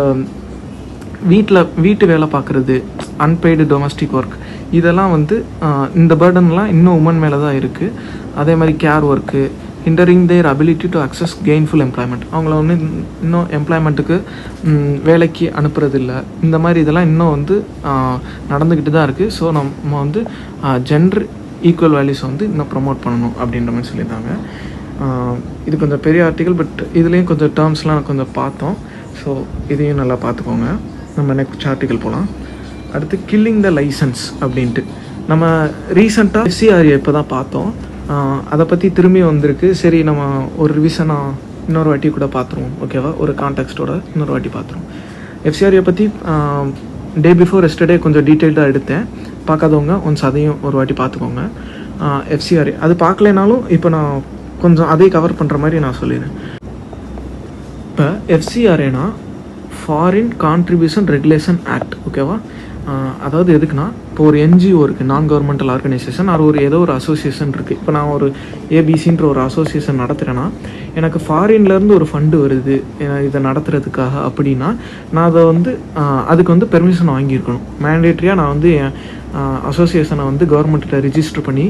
வீட்டு வேலை பார்க்குறது, அன்பெய்டு டொமஸ்டிக் ஒர்க், இதெல்லாம் வந்து இந்த பர்டன்லாம் இன்னும் உமன் மேலே தான் இருக்குது. அதே மாதிரி care work, hindering their ability to access gainful employment. அவங்கள வந்து இன்னும் எம்ப்ளாய்மெண்ட்டுக்கு வேலைக்கு அனுப்புறதில்லை. இந்த மாதிரி இதெல்லாம் இன்னும் வந்து நடந்துக்கிட்டு தான் இருக்குது. ஸோ நம்ம வந்து ஜெண்டர் ஈக்குவல் வேல்யூஸ் வந்து இன்னும் ப்ரொமோட் பண்ணணும் அப்படின்ற மாதிரி சொல்லியிருந்தாங்க. இது கொஞ்சம் பெரிய ஆர்டிக்கல், பட் இதுலேயும் கொஞ்சம் டேர்ம்ஸ்லாம் கொஞ்சம் பார்த்தோம். ஸோ இதையும் நல்லா பார்த்துக்கோங்க. நம்ம நெக்ஸ்ட் ஆர்டிக்கல் போகலாம். அடுத்து கில்லிங் த லைசன்ஸ் அப்படின்ட்டு நம்ம ரீசெண்டாக FCRA இப்போ தான் பார்த்தோம். அதை பற்றி திரும்பி வந்திருக்கு. சரி, நம்ம ஒரு ரிவிஷனாக இன்னொரு வாட்டி கூட பார்த்துருவோம். ஓகேவா? ஒரு கான்டெக்ஸ்டோட இன்னொரு வாட்டி பார்த்துருவோம். FCRA பற்றி டே பிஃபோர் எஸ்டர்டே கொஞ்சம் டீட்டெயில்டாக எடுத்தேன். பார்க்காதவங்க ஒன்ஸ் அதையும் ஒரு வாட்டி பார்த்துக்கோங்க. FCRA அது பார்க்கலைனாலும் இப்போ நான் கொஞ்சம் அதை கவர் பண்ணுற மாதிரி நான் சொல்லிடுறேன். இப்போ FCRAனா ஃபாரின் கான்ட்ரிபியூஷன் ரெகுலேஷன் ஆக்ட். ஓகேவா? அதாவது எதுக்குன்னா, இப்போ ஒரு NGO இருக்குது, நான் கவர்மெண்டல் ஆர்கனைசேஷன், அது ஏதோ ஒரு அசோசியேஷன் இருக்குது. இப்போ நான் ஒரு ABCன்ற ஒரு அசோசியேஷன் நடத்துகிறேன்னா, எனக்கு ஃபாரின்லேருந்து ஒரு ஃபண்டு வருது இதை நடத்துகிறதுக்காக அப்படின்னா, நான் அதை வந்து அதுக்கு வந்து பெர்மிஷன் வாங்கியிருக்கணும். மேண்டேட்ரியாக நான் வந்து என் அசோசியேஷனை வந்து கவர்மெண்ட்டில் ரிஜிஸ்டர் பண்ணி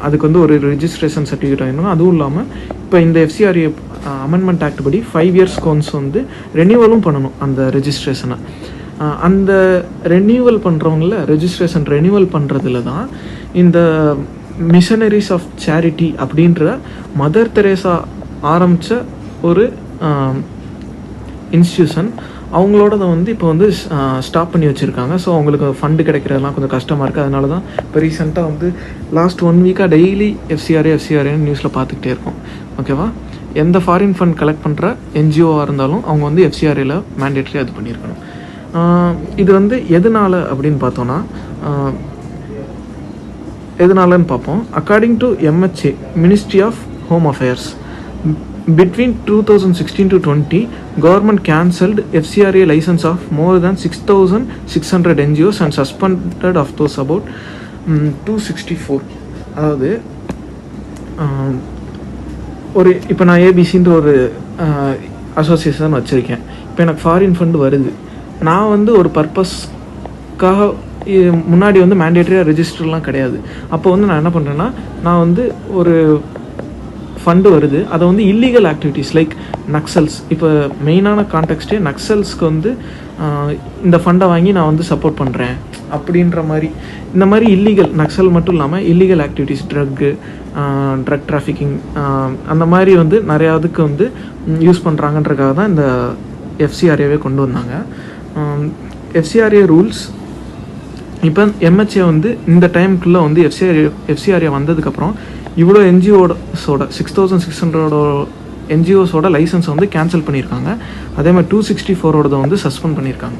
அதுக்கு வந்து ஒரு ரிஜிஸ்ட்ரேஷன் சர்டிஃபிகேட் வாங்கணும். அதுவும் இல்லாமல் இப்போ இந்த FCRA அமெண்ட்மெண்ட் ஆக்ட் படி 5 years ஒன்ஸ் வந்து ரெனியூவலும் பண்ணணும் அந்த ரெஜிஸ்ட்ரேஷனை. அந்த ரெனியூவல் பண்ணுறவங்கள ரெஜிஸ்ட்ரேஷன் ரெனியூவல் பண்ணுறதுல தான் இந்த மிஷனரிஸ் ஆஃப் சேரிட்டி அப்படின்ற மதர் தெரேசா ஆரம்பித்த ஒரு இன்ஸ்டியூஷன், அவங்களோட வந்து இப்போ வந்து ஸ்டாப் பண்ணி வச்சுருக்காங்க. ஸோ அவங்களுக்கு ஃபண்டு கிடைக்கிறதுலாம் கொஞ்சம் கஷ்டமாக இருக்குது. அதனால தான் இப்போ ரீசெண்டாக வந்து லாஸ்ட் 1 வீக்காக டெய்லி FCRAன்னு நியூஸில் பார்த்துக்கிட்டே இருக்கோம். ஓகேவா? எந்த ஃபாரின் ஃபண்ட் கலெக்ட் பண்ணுற NGOவாக இருந்தாலும் அவங்க வந்து FCRAல மேண்டேட்ரி அது பண்ணியிருக்கணும். இது வந்து எதனால் அப்படின்னு பார்த்தோன்னா, எதனாலன்னு பார்ப்போம். According to MHA, ministry of home affairs, between 2016 to 20, government cancelled FCRA license of more than 6,600 NGOs and suspended of those about 264. அதாவது ஒரு இப்போ நான் ABCன்ற ஒரு அசோசியேஷன் வச்சுருக்கேன். இப்போ எனக்கு ஃபாரின் ஃபண்டு வருது. நான் வந்து ஒரு பர்பஸ்க்காக முன்னாடி வந்து மேண்டேட்டரியாக ரெஜிஸ்டர்லாம் கிடையாது. அப்போ வந்து நான் என்ன பண்ணுறேன்னா, நான் வந்து ஒரு ஃபண்டு வருது, அதை வந்து இல்லீகல் ஆக்டிவிட்டீஸ் லைக் நக்சல்ஸ், இப்போ மெயினான கான்டெக்ஸ்டே நக்சல்ஸ்க்கு வந்து இந்த ஃபண்டை வாங்கி நான் வந்து சப்போர்ட் பண்ணுறேன் அப்படின்ற மாதிரி, இந்த மாதிரி இல்லீகல் நக்சல் மட்டும் இல்லாமல் இல்லீகல் ஆக்டிவிட்டீஸ், ட்ரக் டிராஃபிக்கிங், அந்த மாதிரி வந்து நிறையா இதுக்கு வந்து யூஸ் பண்ணுறாங்கன்றக்காக தான் இந்த FCRAவே கொண்டு வந்தாங்க. FCRA ரூல்ஸ் இப்போ MHA வந்து இந்த டைமுக்குள்ளே வந்து FCRA வந்ததுக்கப்புறம் இவ்வளோ NGOஸோட 6,600 என்ஜிஓஸோட லைசன்ஸை வந்து கேன்சல் பண்ணியிருக்காங்க. அதே மாதிரி 264 வந்து சஸ்பெண்ட் பண்ணியிருக்காங்க.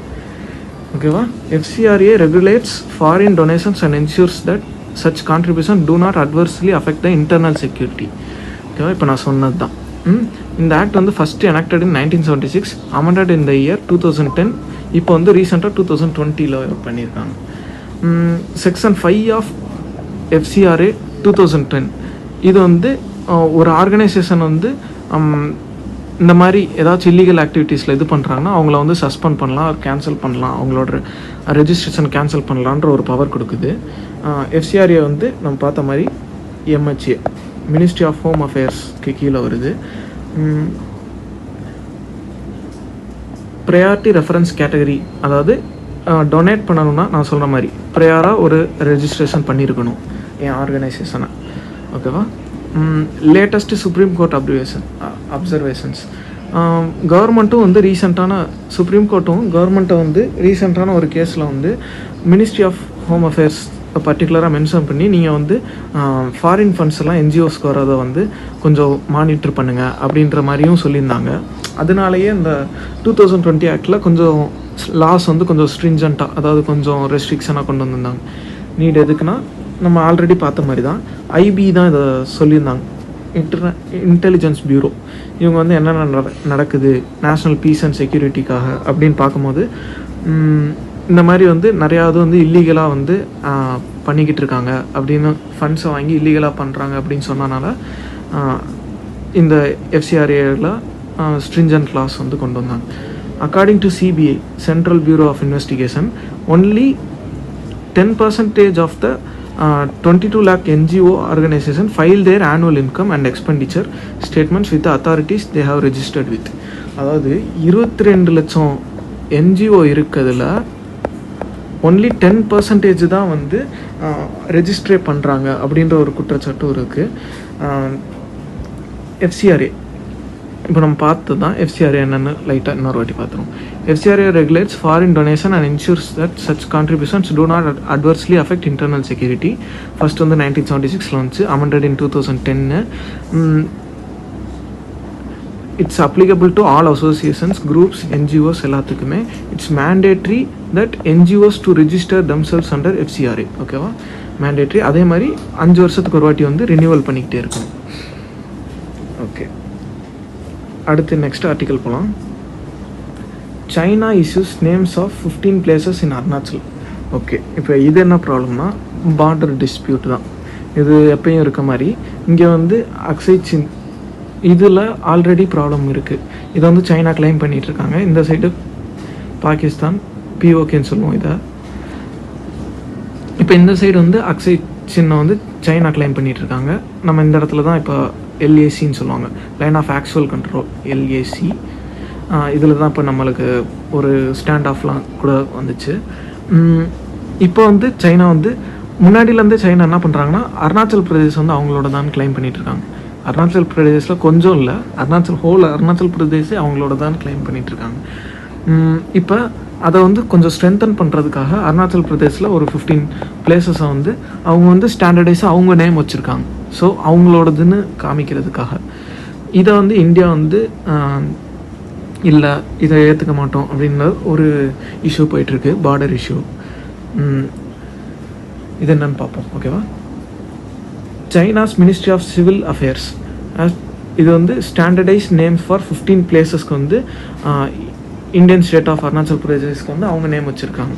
ஓகேவா? FCRA regulates foreign donations and ensures that such contribution do not adversely affect the internal security. ஓகேவா? இப்போ நான் சொன்னது தான். இந்த ஆக்ட் வந்து first enacted in 1976, amended in the year 2010. இப்போ வந்து ரீசெண்டாக 2020 பண்ணியிருக்காங்க. செக்ஷன் 5 ஆஃப் FCRA 2010 இது வந்து ஒரு ஆர்கனைசேஷன் வந்து இந்த மாதிரி ஏதாச்சும் இல்லீகல் ஆக்டிவிட்டீஸில் இது பண்ணுறாங்கன்னா அவங்கள வந்து சஸ்பெண்ட் பண்ணலாம், கேன்சல் பண்ணலாம், அவங்களோட ரெஜிஸ்ட்ரேஷன் கேன்சல் பண்ணலான்ற ஒரு பவர் கொடுக்குது. FCRA வந்து நம்ம பார்த்த மாதிரி MHA மினிஸ்ட்ரி ஆஃப் ஹோம் அஃபேர்ஸ்க்கு கீழே வருது. ப்ரையாரிட்டி ரெஃபரன்ஸ் கேட்டகரி, அதாவது டொனேட் பண்ணணும்னா நான் சொல்கிற மாதிரி ப்ரையாராக ஒரு ரெஜிஸ்ட்ரேஷன் பண்ணியிருக்கணும் என் ஆர்கனைசேஷனை. ஓகேவா? Latest supreme court observations. கவர்மெண்ட்டும் வந்து ரீசெண்டான சுப்ரீம் கோர்ட்டும் கவர்மெண்ட்டை வந்து ரீசெண்டான ஒரு கேஸில் வந்து மினிஸ்ட்ரி ஆஃப் ஹோம் அஃபேர்ஸ் பர்டிகுலராக மென்ஷன் பண்ணி நீங்கள் வந்து ஃபாரின் ஃபண்ட்ஸ் எல்லாம் என்ஜிஓஸ்க்கு வரதை வந்து கொஞ்சம் மானிட்டர் பண்ணுங்கள் அப்படின்ற மாதிரியும் சொல்லியிருந்தாங்க. அதனாலேயே இந்த 2020 ஆக்டில் கொஞ்சம் லாஸ் வந்து கொஞ்சம் ஸ்ட்ரிஞ்சண்ட்டாக, அதாவது கொஞ்சம் ரெஸ்ட்ரிக்ஷனாக கொண்டு வந்திருந்தாங்க. நீட் எதுக்குன்னா நம்ம ஆல்ரெடி பார்த்த மாதிரி தான் IB தான் இதை சொல்லியிருந்தாங்க, இன்டெலிஜென்ஸ் பியூரோ. இவங்க வந்து என்னென்ன நடக்குது நேஷ்னல் பீஸ் அண்ட் செக்யூரிட்டிக்காக அப்படின்னு பார்க்கும்போது இந்த மாதிரி வந்து நிறையாவது வந்து இல்லீகலாக வந்து பண்ணிக்கிட்டு இருக்காங்க அப்படின்னு ஃபண்ட்ஸை வாங்கி இல்லீகலாக பண்ணுறாங்க அப்படின்னு சொன்னனால இந்த FCRAல ஸ்ட்ரிஞ்சன்ட் லாஸ் வந்து கொண்டு வந்தாங்க. According to CBI, central bureau of investigation, only 10% of the 22 lakh NGO organization file their annual income and expenditure statements with the authorities they have registered with. அதாவது 22 லட்சம் NGO இருக்கிறதுல ஒன்லி 10% தான் வந்து ரெஜிஸ்ட்ரே பண்ணுறாங்க அப்படின்ற ஒரு குற்றச்சாட்டும் இருக்குது. FCRA இப்போ நம்ம பார்த்து தான் FCRA என்னென்னு லைட்டாக இன்னொரு வாட்டி பார்த்துருவோம். FCRA regulates foreign donation and ensures that such contributions do not adversely affect internal security. First வந்து 1976 வந்துச்சு, amended in 2010. It's applicable to all associations, groups, NGOs எல்லாத்துக்குமே. It's mandatory that NGOs to register themselves under FCRA. ஓகேவா? Mandatory. அதே மாதிரி 5 வருஷத்துக்கு ஒரு வாட்டி வந்து ரினியூவல் பண்ணிக்கிட்டே இருக்கணும். ஓகே, அடுத்து நெக்ஸ்ட் ஆர்டிக்கல் போகலாம். China issues names of 15 places in Arunachal. Okay, இப்போ இது என்ன ப்ராப்ளம்னா பார்டர் டிஸ்பியூட் தான். இது எப்பயும் இருக்க மாதிரி இங்கே வந்து அக்ஸை சின் இதில் ஆல்ரெடி ப்ராப்ளம் இருக்குது. இதை வந்து சைனா கிளைம் பண்ணிகிட்ருக்காங்க. இந்த சைடு பாகிஸ்தான் POKன்னு சொல்லுவோம் இதை. இப்போ இந்த சைடு வந்து அக்ஸை சின்ன வந்து சைனா கிளைம் பண்ணிகிட்ருக்காங்க. நம்ம இந்த இடத்துல தான் இப்போ LACன்னு சொல்லுவாங்க, line of actual control, LAC. இதில் தான் இப்போ நம்மளுக்கு ஒரு ஸ்டாண்ட் ஆஃப்லாம் கூட வந்துச்சு. இப்போ வந்து சைனா வந்து முன்னாடியிலேருந்து சைனா என்ன பண்ணுறாங்கன்னா அருணாச்சல் பிரதேஷ் வந்து அவங்களோட தான் கிளைம் பண்ணிகிட்ருக்காங்க. அருணாச்சல் பிரதேஷில் கொஞ்சம் இல்லை, அருணாச்சல் பிரதேஷே அவங்களோட தான் கிளைம் பண்ணிகிட்ருக்காங்க. இப்போ அதை வந்து கொஞ்சம் ஸ்ட்ரென்தன் பண்ணுறதுக்காக அருணாச்சல் பிரதேஷில் ஒரு 15 பிளேசஸை வந்து அவங்க வந்து ஸ்டாண்டர்டைஸாக அவங்க நேம் வச்சுருக்காங்க. ஸோ அவங்களோடதுன்னு காமிக்கிறதுக்காக இதை வந்து இந்தியா வந்து இல்லை இதை ஏற்றுக்க மாட்டோம் அப்படின்ற ஒரு இஷ்யூ போயிட்டுருக்கு, பார்டர் இஷ்யூ. இது என்னன்னு பார்ப்போம். ஓகேவா? China's ministry of civil affairs இது வந்து ஸ்டாண்டர்டைஸ் நேம் ஃபார் 15 பிளேசஸ்க்கு வந்து இந்தியன் ஸ்டேட் ஆஃப் அருணாச்சல் பிரதேஷ்க்கு வந்து அவங்க நேம் வச்சுருக்காங்க.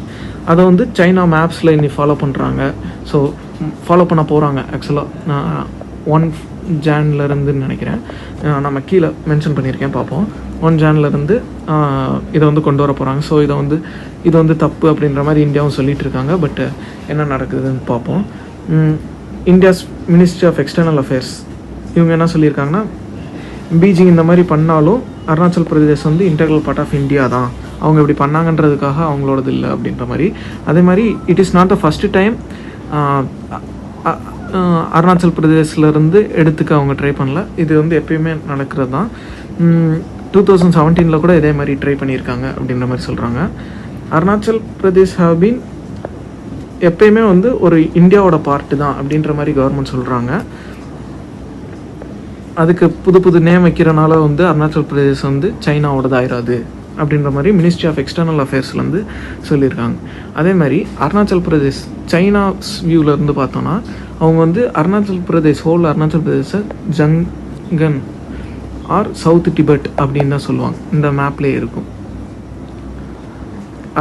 அதை வந்து சைனா மேப்ஸில் இன்னி ஃபாலோ பண்ணுறாங்க. ஸோ ஃபாலோ பண்ண போகிறாங்க. ஆக்சுவலாக 1 January நினைக்கிறேன், நம்ம கீழே மென்ஷன் பண்ணியிருக்கேன், பார்ப்போம். 1 January இதை வந்து கொண்டு வர போகிறாங்க. ஸோ இது வந்து தப்பு அப்படின்ற மாதிரி இந்தியாவும் சொல்லிகிட்டு இருக்காங்க. பட் என்ன நடக்குதுன்னு பார்ப்போம். India's ministry of external affairs இவங்க என்ன சொல்லியிருக்காங்கன்னா, பீஜிங் இந்த மாதிரி பண்ணாலும் அருணாச்சல் பிரதேஷ் வந்து இன்டெக்ரல் பார்ட் ஆஃப் இந்தியா தான், அவங்க இப்படி பண்ணாங்கன்றதுக்காக அவங்களோடது இல்லை அப்படின்ற மாதிரி. அதே மாதிரி it is not the first time Arunachal பிரதேஷ்லேருந்து எடுத்துக்க அவங்க ட்ரை பண்ணல. இது வந்து எப்பயுமே நடக்கிறது தான். 2017 கூட இதே மாதிரி ட்ரை பண்ணியிருக்காங்க அப்படின்ற மாதிரி சொல்கிறாங்க. அருணாச்சல் பிரதேஷ் ஹேவ் பீன் எப்பயுமே வந்து ஒரு இந்தியாவோட பார்ட்டு தான் அப்படின்ற மாதிரி கவர்மெண்ட் சொல்கிறாங்க. அதுக்கு புது புது நேம் வைக்கிறனால வந்து அருணாச்சல் பிரதேஷ் வந்து சைனாவோடது ஆயிராது அப்படின்ற மாதிரி மினிஸ்ட்ரி ஆஃப் எக்ஸ்டர்னல் அஃபேர்ஸ்லேருந்து சொல்லியிருக்காங்க. அதே மாதிரி அருணாச்சல் பிரதேஷ் சைனாஸ் வியூவிலேருந்து பார்த்தோன்னா அவங்க வந்து அருணாச்சல் பிரதேஷ் அருணாச்சல் பிரதேஷை ஜங்கன் ஆர் சவுத் டிபெட் அப்படின்னு தான் சொல்லுவாங்க. இந்த மேப்லேயே இருக்கும்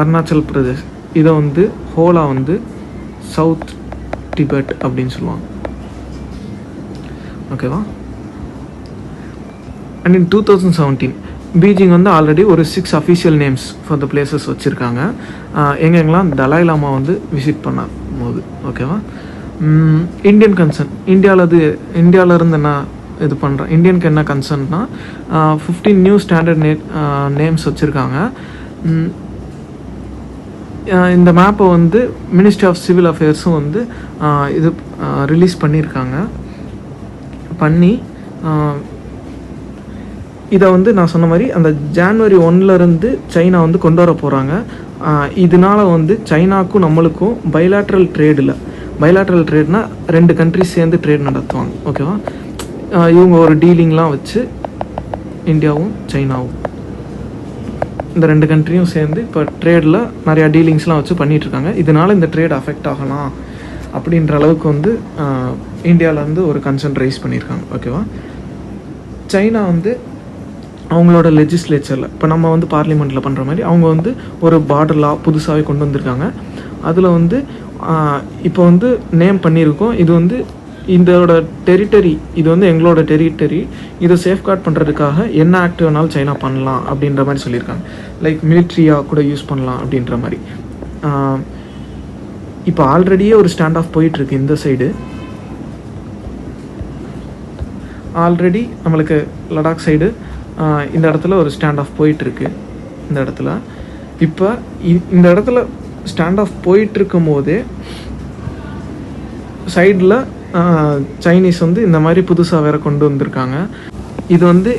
அருணாச்சல் பிரதேஷ். இதை வந்து ஹோலாக வந்து சவுத் டிபெட் அப்படின்னு சொல்லுவாங்க. ஓகேவா? அண்ட் இன் 2017 பீஜிங் வந்து ஆல்ரெடி ஒரு 6 official names for the places வச்சுருக்காங்க. எங்கெங்கெல்லாம் தலாய் லாமா வந்து விசிட் பண்ண போது. ஓகேவா? இந்தியன் கன்சர்ன் இந்தியாவிலேருந்து என்ன இது பண்ணுறேன், இந்தியனுக்கு என்ன கன்சர்ன்னா 15 நியூ ஸ்டாண்டர்ட் நேம்ஸ் வச்சுருக்காங்க. இந்த மேப்பை வந்து மினிஸ்ட்ரி ஆஃப் சிவில் அஃபேர்ஸும் வந்து இது ரிலீஸ் பண்ணியிருக்காங்க. இதை வந்து நான் சொன்ன மாதிரி அந்த ஜான்வரி 1 சைனா வந்து கொண்டு வர போகிறாங்க. இதனால வந்து சைனாக்கும் நம்மளுக்கும் பைலாட்ரல் ட்ரேட்னா 2 கண்ட்ரிஸ் சேர்ந்து ட்ரேட் நடத்துவாங்க. ஓகேவா? இவங்க ஒரு டீலிங்லாம் வச்சு இந்தியாவும் சைனாவும் இந்த 2 கண்ட்ரியும் சேர்ந்து இப்போ ட்ரேடில் நிறையா டீலிங்ஸ்லாம் வச்சு பண்ணிகிட்ருக்காங்க. இதனால் இந்த ட்ரேட் அஃபெக்ட் ஆகலாம் அப்படின்ற அளவுக்கு வந்து இந்தியாவிலேருந்து ஒரு கன்சர்ன் ரைஸ் பண்ணியிருக்காங்க. ஓகேவா? சைனா வந்து அவங்களோட லெஜிஸ்லேச்சரில் இப்போ நம்ம வந்து பார்லிமெண்ட்டில் பண்ணுற மாதிரி அவங்க வந்து ஒரு பார்டர் லா புதுசாகவே கொண்டு வந்திருக்காங்க. அதில் வந்து இப்போ வந்து நேம் பண்ணியிருக்கோம், இது வந்து இதோட டெரிட்டரி, இது வந்து எங்களோட டெரிட்டரி, இதை சேஃப்கார்ட் பண்ணுறதுக்காக என்ன ஆக்ட் வேணாலும் சைனா பண்ணலாம் அப்படின்ற மாதிரி சொல்லியிருக்காங்க. லைக் மிலிட்ரியாக கூட யூஸ் பண்ணலாம் அப்படின்ற மாதிரி. இப்போ ஆல்ரெடியே ஒரு ஸ்டாண்ட் ஆஃப் போயிட்டுருக்கு இந்த சைடு. ஆல்ரெடி நம்மளுக்கு லடாக் சைடு இந்த இடத்துல ஒரு ஸ்டாண்ட் ஆஃப் போயிட்டுருக்கு. இந்த இடத்துல இப்போ இந்த இடத்துல ஸ்டாண்ட் ஆஃப் போயிட்டுருக்கும் போதே சைடில் சைனீஸ் வந்து இந்த மாதிரி புதுசாக வேறு கொண்டு வந்திருக்காங்க. இது வந்து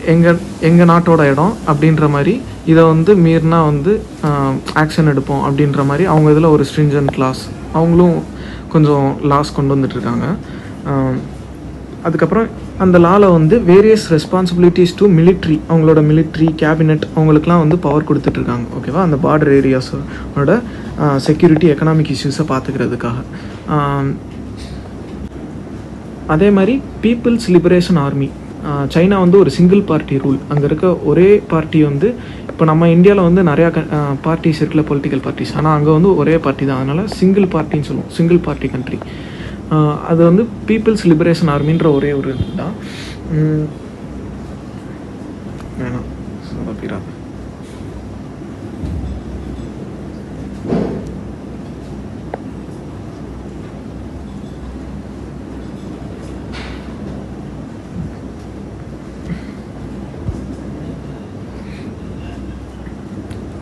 எங்கள் நாட்டோட இடம் அப்படின்ற மாதிரி, இதை வந்து மீறினா வந்து ஆக்ஷன் எடுப்போம் அப்படின்ற மாதிரி அவங்க இதில் ஒரு ஸ்ட்ரிஞ்சன்ட் லாஸ், அவங்களும் கொஞ்சம் லாஸ் கொண்டு வந்துட்டுருக்காங்க. அதுக்கப்புறம் அந்த லாவில் வந்து வேரியஸ் ரெஸ்பான்சிபிலிட்டிஸ் டு மிலிட்ரி, அவங்களோட மிலிட்ரி கேபினெட் அவங்களுக்குலாம் வந்து பவர் கொடுத்துட்ருக்காங்க. ஓகேவா? அந்த பார்டர் ஏரியாஸோட செக்யூரிட்டி எக்கனாமிக் இஷ்யூஸை பார்த்துக்கிறதுக்காக. அதே மாதிரி பீப்புள்ஸ் லிபரேஷன் ஆர்மி, சைனா வந்து ஒரு சிங்கிள் பார்ட்டி ரூல். அங்கே இருக்க ஒரே பார்ட்டி வந்து இப்போ நம்ம இந்தியாவில் வந்து நிறையா பார்ட்டிஸ் இருக்குல்ல, பொலிட்டிக்கல் பார்ட்டிஸ், ஆனால் அங்கே வந்து ஒரே பார்ட்டி தான். அதனால் சிங்கிள் பார்ட்டின்னு சொல்லுவோம், சிங்கிள் பார்ட்டி கண்ட்ரி. அது வந்து பீப்புள்ஸ் லிபரேஷன் ஆர்மின்ற ஒரே ஒரு தான். வேணாம் சொல்லிடாது.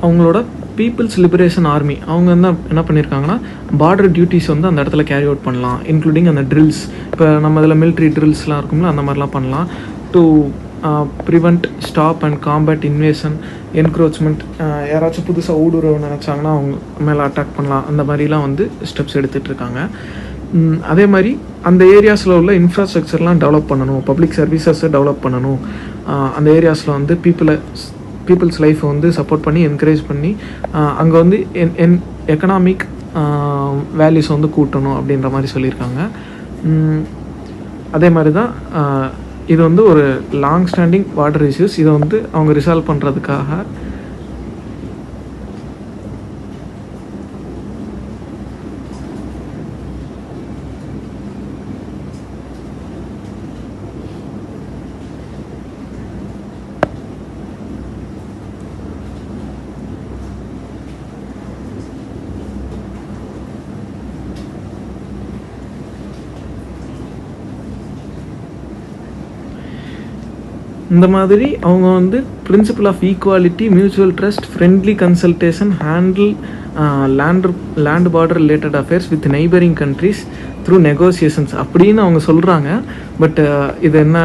அவங்களோட பீப்புள்ஸ் லிபரேஷன் ஆர்மி அவங்க வந்து என்ன பண்ணியிருக்காங்கன்னா பார்டர் டியூட்டிஸ் வந்து அந்த இடத்துல கேரி அவுட் பண்ணலாம், இன்க்ளூடிங் அந்த ட்ரில்ஸ். இப்போ நம்ம இதில் மிலிட்ரி ட்ரில்ஸ்லாம் இருக்கும்ல, அந்த மாதிரிலாம் பண்ணலாம். To prevent, stop and combat invasion, encroachment, யாராச்சும் புதுசாக ஊடுருவ நினச்சாங்கன்னா அவங்க மேலே அட்டாக் பண்ணலாம். அந்த மாதிரிலாம் வந்து ஸ்டெப்ஸ் எடுத்துகிட்ருக்காங்க. அதே மாதிரி அந்த ஏரியாஸில் உள்ள இன்ஃப்ராஸ்ட்ரக்சர்லாம் டெவலப் பண்ணணும், பப்ளிக் சர்வீசஸை டெவலப் பண்ணணும். அந்த ஏரியாஸில் வந்து பீப்புள்ஸ் லைஃப்பை வந்து சப்போர்ட் பண்ணி என்கரேஜ் பண்ணி அங்கே வந்து எக்கனாமிக் வேல்யூஸ் வந்து கூட்டணும் அப்படின்ற மாதிரி சொல்லியிருக்காங்க. அதே மாதிரி தான் இது வந்து ஒரு லாங் ஸ்டாண்டிங் வாட்டர் இஷ்யூஸ். இதை வந்து அவங்க ரிசால்வ் பண்ணுறதுக்காக இந்த மாதிரி அவங்க வந்து principle of equality, mutual trust, friendly consultation, handle land border related affairs with neighbouring countries through negotiations அப்படின்னு அவங்க சொல்கிறாங்க. பட் இது என்ன,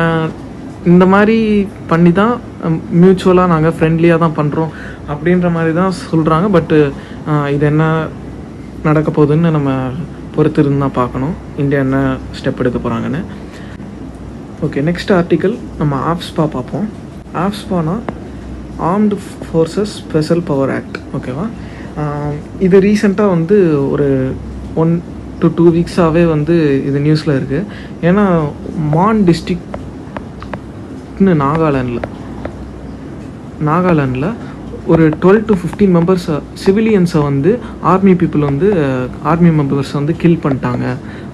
இந்த மாதிரி பண்ணி தான் மியூச்சுவலாக நாங்கள் ஃப்ரெண்ட்லியாக தான் பண்ணுறோம் அப்படின்ற மாதிரி தான் சொல்கிறாங்க. பட்டு இது என்ன நடக்க போகுதுன்னு நம்ம பொறுத்து இருந்தால் பார்க்கணும், இந்தியா என்ன ஸ்டெப் எடுக்க போகிறாங்கன்னு. ஓகே, நெக்ஸ்ட் ஆர்டிக்கல் நம்ம ஆப்ஸ்பா பார்ப்போம். ஆப்ஸ்பானா armed forces special power act. ஓகேவா, இது ரீசெண்டாக வந்து ஒரு 1 to 2 வீக்ஸாகவே வந்து இது நியூஸில் இருக்குது. ஏன்னா மான் டிஸ்ட்ரிக்ட்னு நாகாலாண்டில் ஒரு 12 to 15 மெம்பர்ஸ் சிவிலியன்ஸை வந்து ஆர்மி மெம்பர்ஸ் வந்து கில் பண்ணிட்டாங்க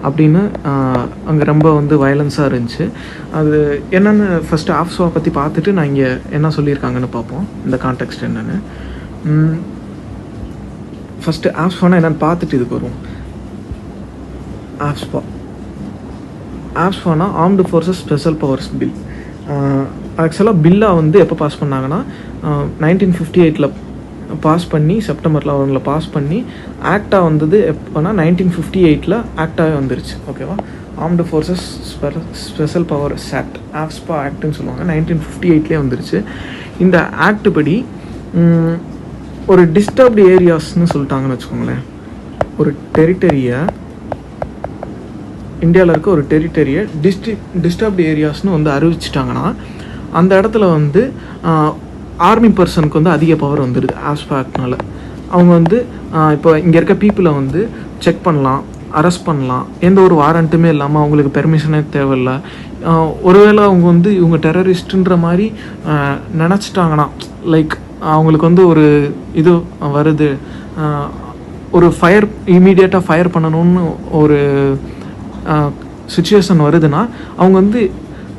அப்படின்னு அங்கே ரொம்ப வந்து வயலன்ஸாக இருந்துச்சு. அது என்னென்னு ஃபஸ்ட்டு ஆப்ஸ்பா பற்றி பார்த்துட்டு நான் இங்கே என்ன சொல்லியிருக்காங்கன்னு பார்ப்போம், இந்த கான்டெக்ஸ்ட் என்னென்னு. ஃபஸ்ட்டு ஆப்ஸ்பானா என்னென்னு பார்த்துட்டு இதுக்கு வரும். ஆப்ஸ்பானா armed forces special powers bill. ஆக்சுவலாக பில்லாக வந்து எப்போ பாஸ் பண்ணாங்கன்னா 1958 பாஸ் பண்ணி செப்டம்பர் 11 பாஸ் பண்ணி ஆக்டாக வந்தது எப்போனா 1958 ஆக்டாகவே வந்துருச்சு. ஓகேவா, armed forces special powers act, AFSPA ஆக்ட்னு சொல்லுவாங்க, 1958 வந்துருச்சு. இந்த ஆக்ட் படி ஒரு டிஸ்டர்ப்டு ஏரியாஸ்ன்னு சொல்லிட்டாங்கன்னு வச்சுக்கோங்களேன். ஒரு டெரிட்டரியை, இந்தியாவில் இருக்க ஒரு டெரிட்டரியை டிஸ்டர்ப்டு ஏரியாஸ்னு வந்து அறிவிச்சிட்டாங்கன்னா அந்த இடத்துல வந்து ஆர்மி பர்சனுக்கு வந்து அதிக பவர் வந்துடுது ஆப்ஸ்பா ஆக்ட்னால. அவங்க வந்து இப்போ இங்கே இருக்க பீப்புளை வந்து செக் பண்ணலாம், அரெஸ்ட் பண்ணலாம், எந்த ஒரு வாரண்ட்டுமே இல்லாமல், அவங்களுக்கு பெர்மிஷனே தேவையில்லை. ஒருவேளை அவங்க வந்து இவங்க டெரரிஸ்ட்டுன்ற மாதிரி நினச்சிட்டாங்கன்னா, லைக் அவங்களுக்கு வந்து ஒரு இது வருது, ஒரு ஃபயர் இமீடியட்டாக ஃபயர் பண்ணணும்னு ஒரு சுச்சுவேஷன் வருதுன்னா அவங்க வந்து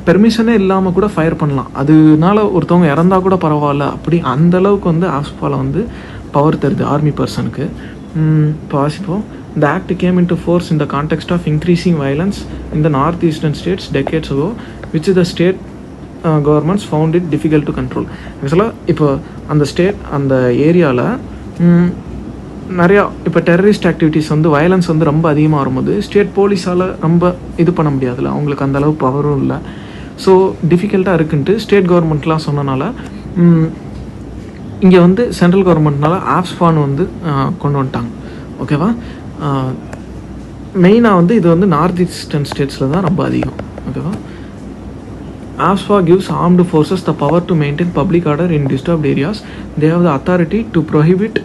பெர்மிஷனே இல்லாமல் கூட ஃபயர் பண்ணலாம். அதனால ஒருத்தவங்க இறந்தா கூட பரவாயில்ல, அப்படி அந்தளவுக்கு வந்து ஆப்ஸ்பாவில் வந்து பவர் தருது ஆர்மி பர்சனுக்கு. இப்போ வாசிப்போம். The act came into force in the context of increasing violence in the northeastern states decades ago, which the state governments found it difficult to control. ஆக்சுவலாக இப்போ அந்த ஏரியாவில் நிறையா இப்போ டெரரிஸ்ட் ஆக்டிவிட்டீஸ் வந்து வயலன்ஸ் வந்து ரொம்ப அதிகமாக வரும்போது ஸ்டேட் போலீஸால் ரொம்ப இது பண்ண முடியாதுல்ல, அவங்களுக்கு அந்தளவு பவரும் இல்லை. ஸோ டிஃபிகல்ட்டாக இருக்குன்ட்டு ஸ்டேட் கவர்மெண்ட்லாம் சொன்னனால இங்கே வந்து சென்ட்ரல் கவர்மெண்ட்னால ஆப்ஸ்பான் வந்து கொண்டு வந்துட்டாங்க. ஓகேவா, மெயினாக வந்து இது வந்து நார்த் ஈஸ்டர்ன் ஸ்டேட்ஸில் தான் ரொம்ப அதிகம். ஓகேவா, AFSPA gives armed forces the power to maintain public order in disturbed areas. They have the authority to prohibit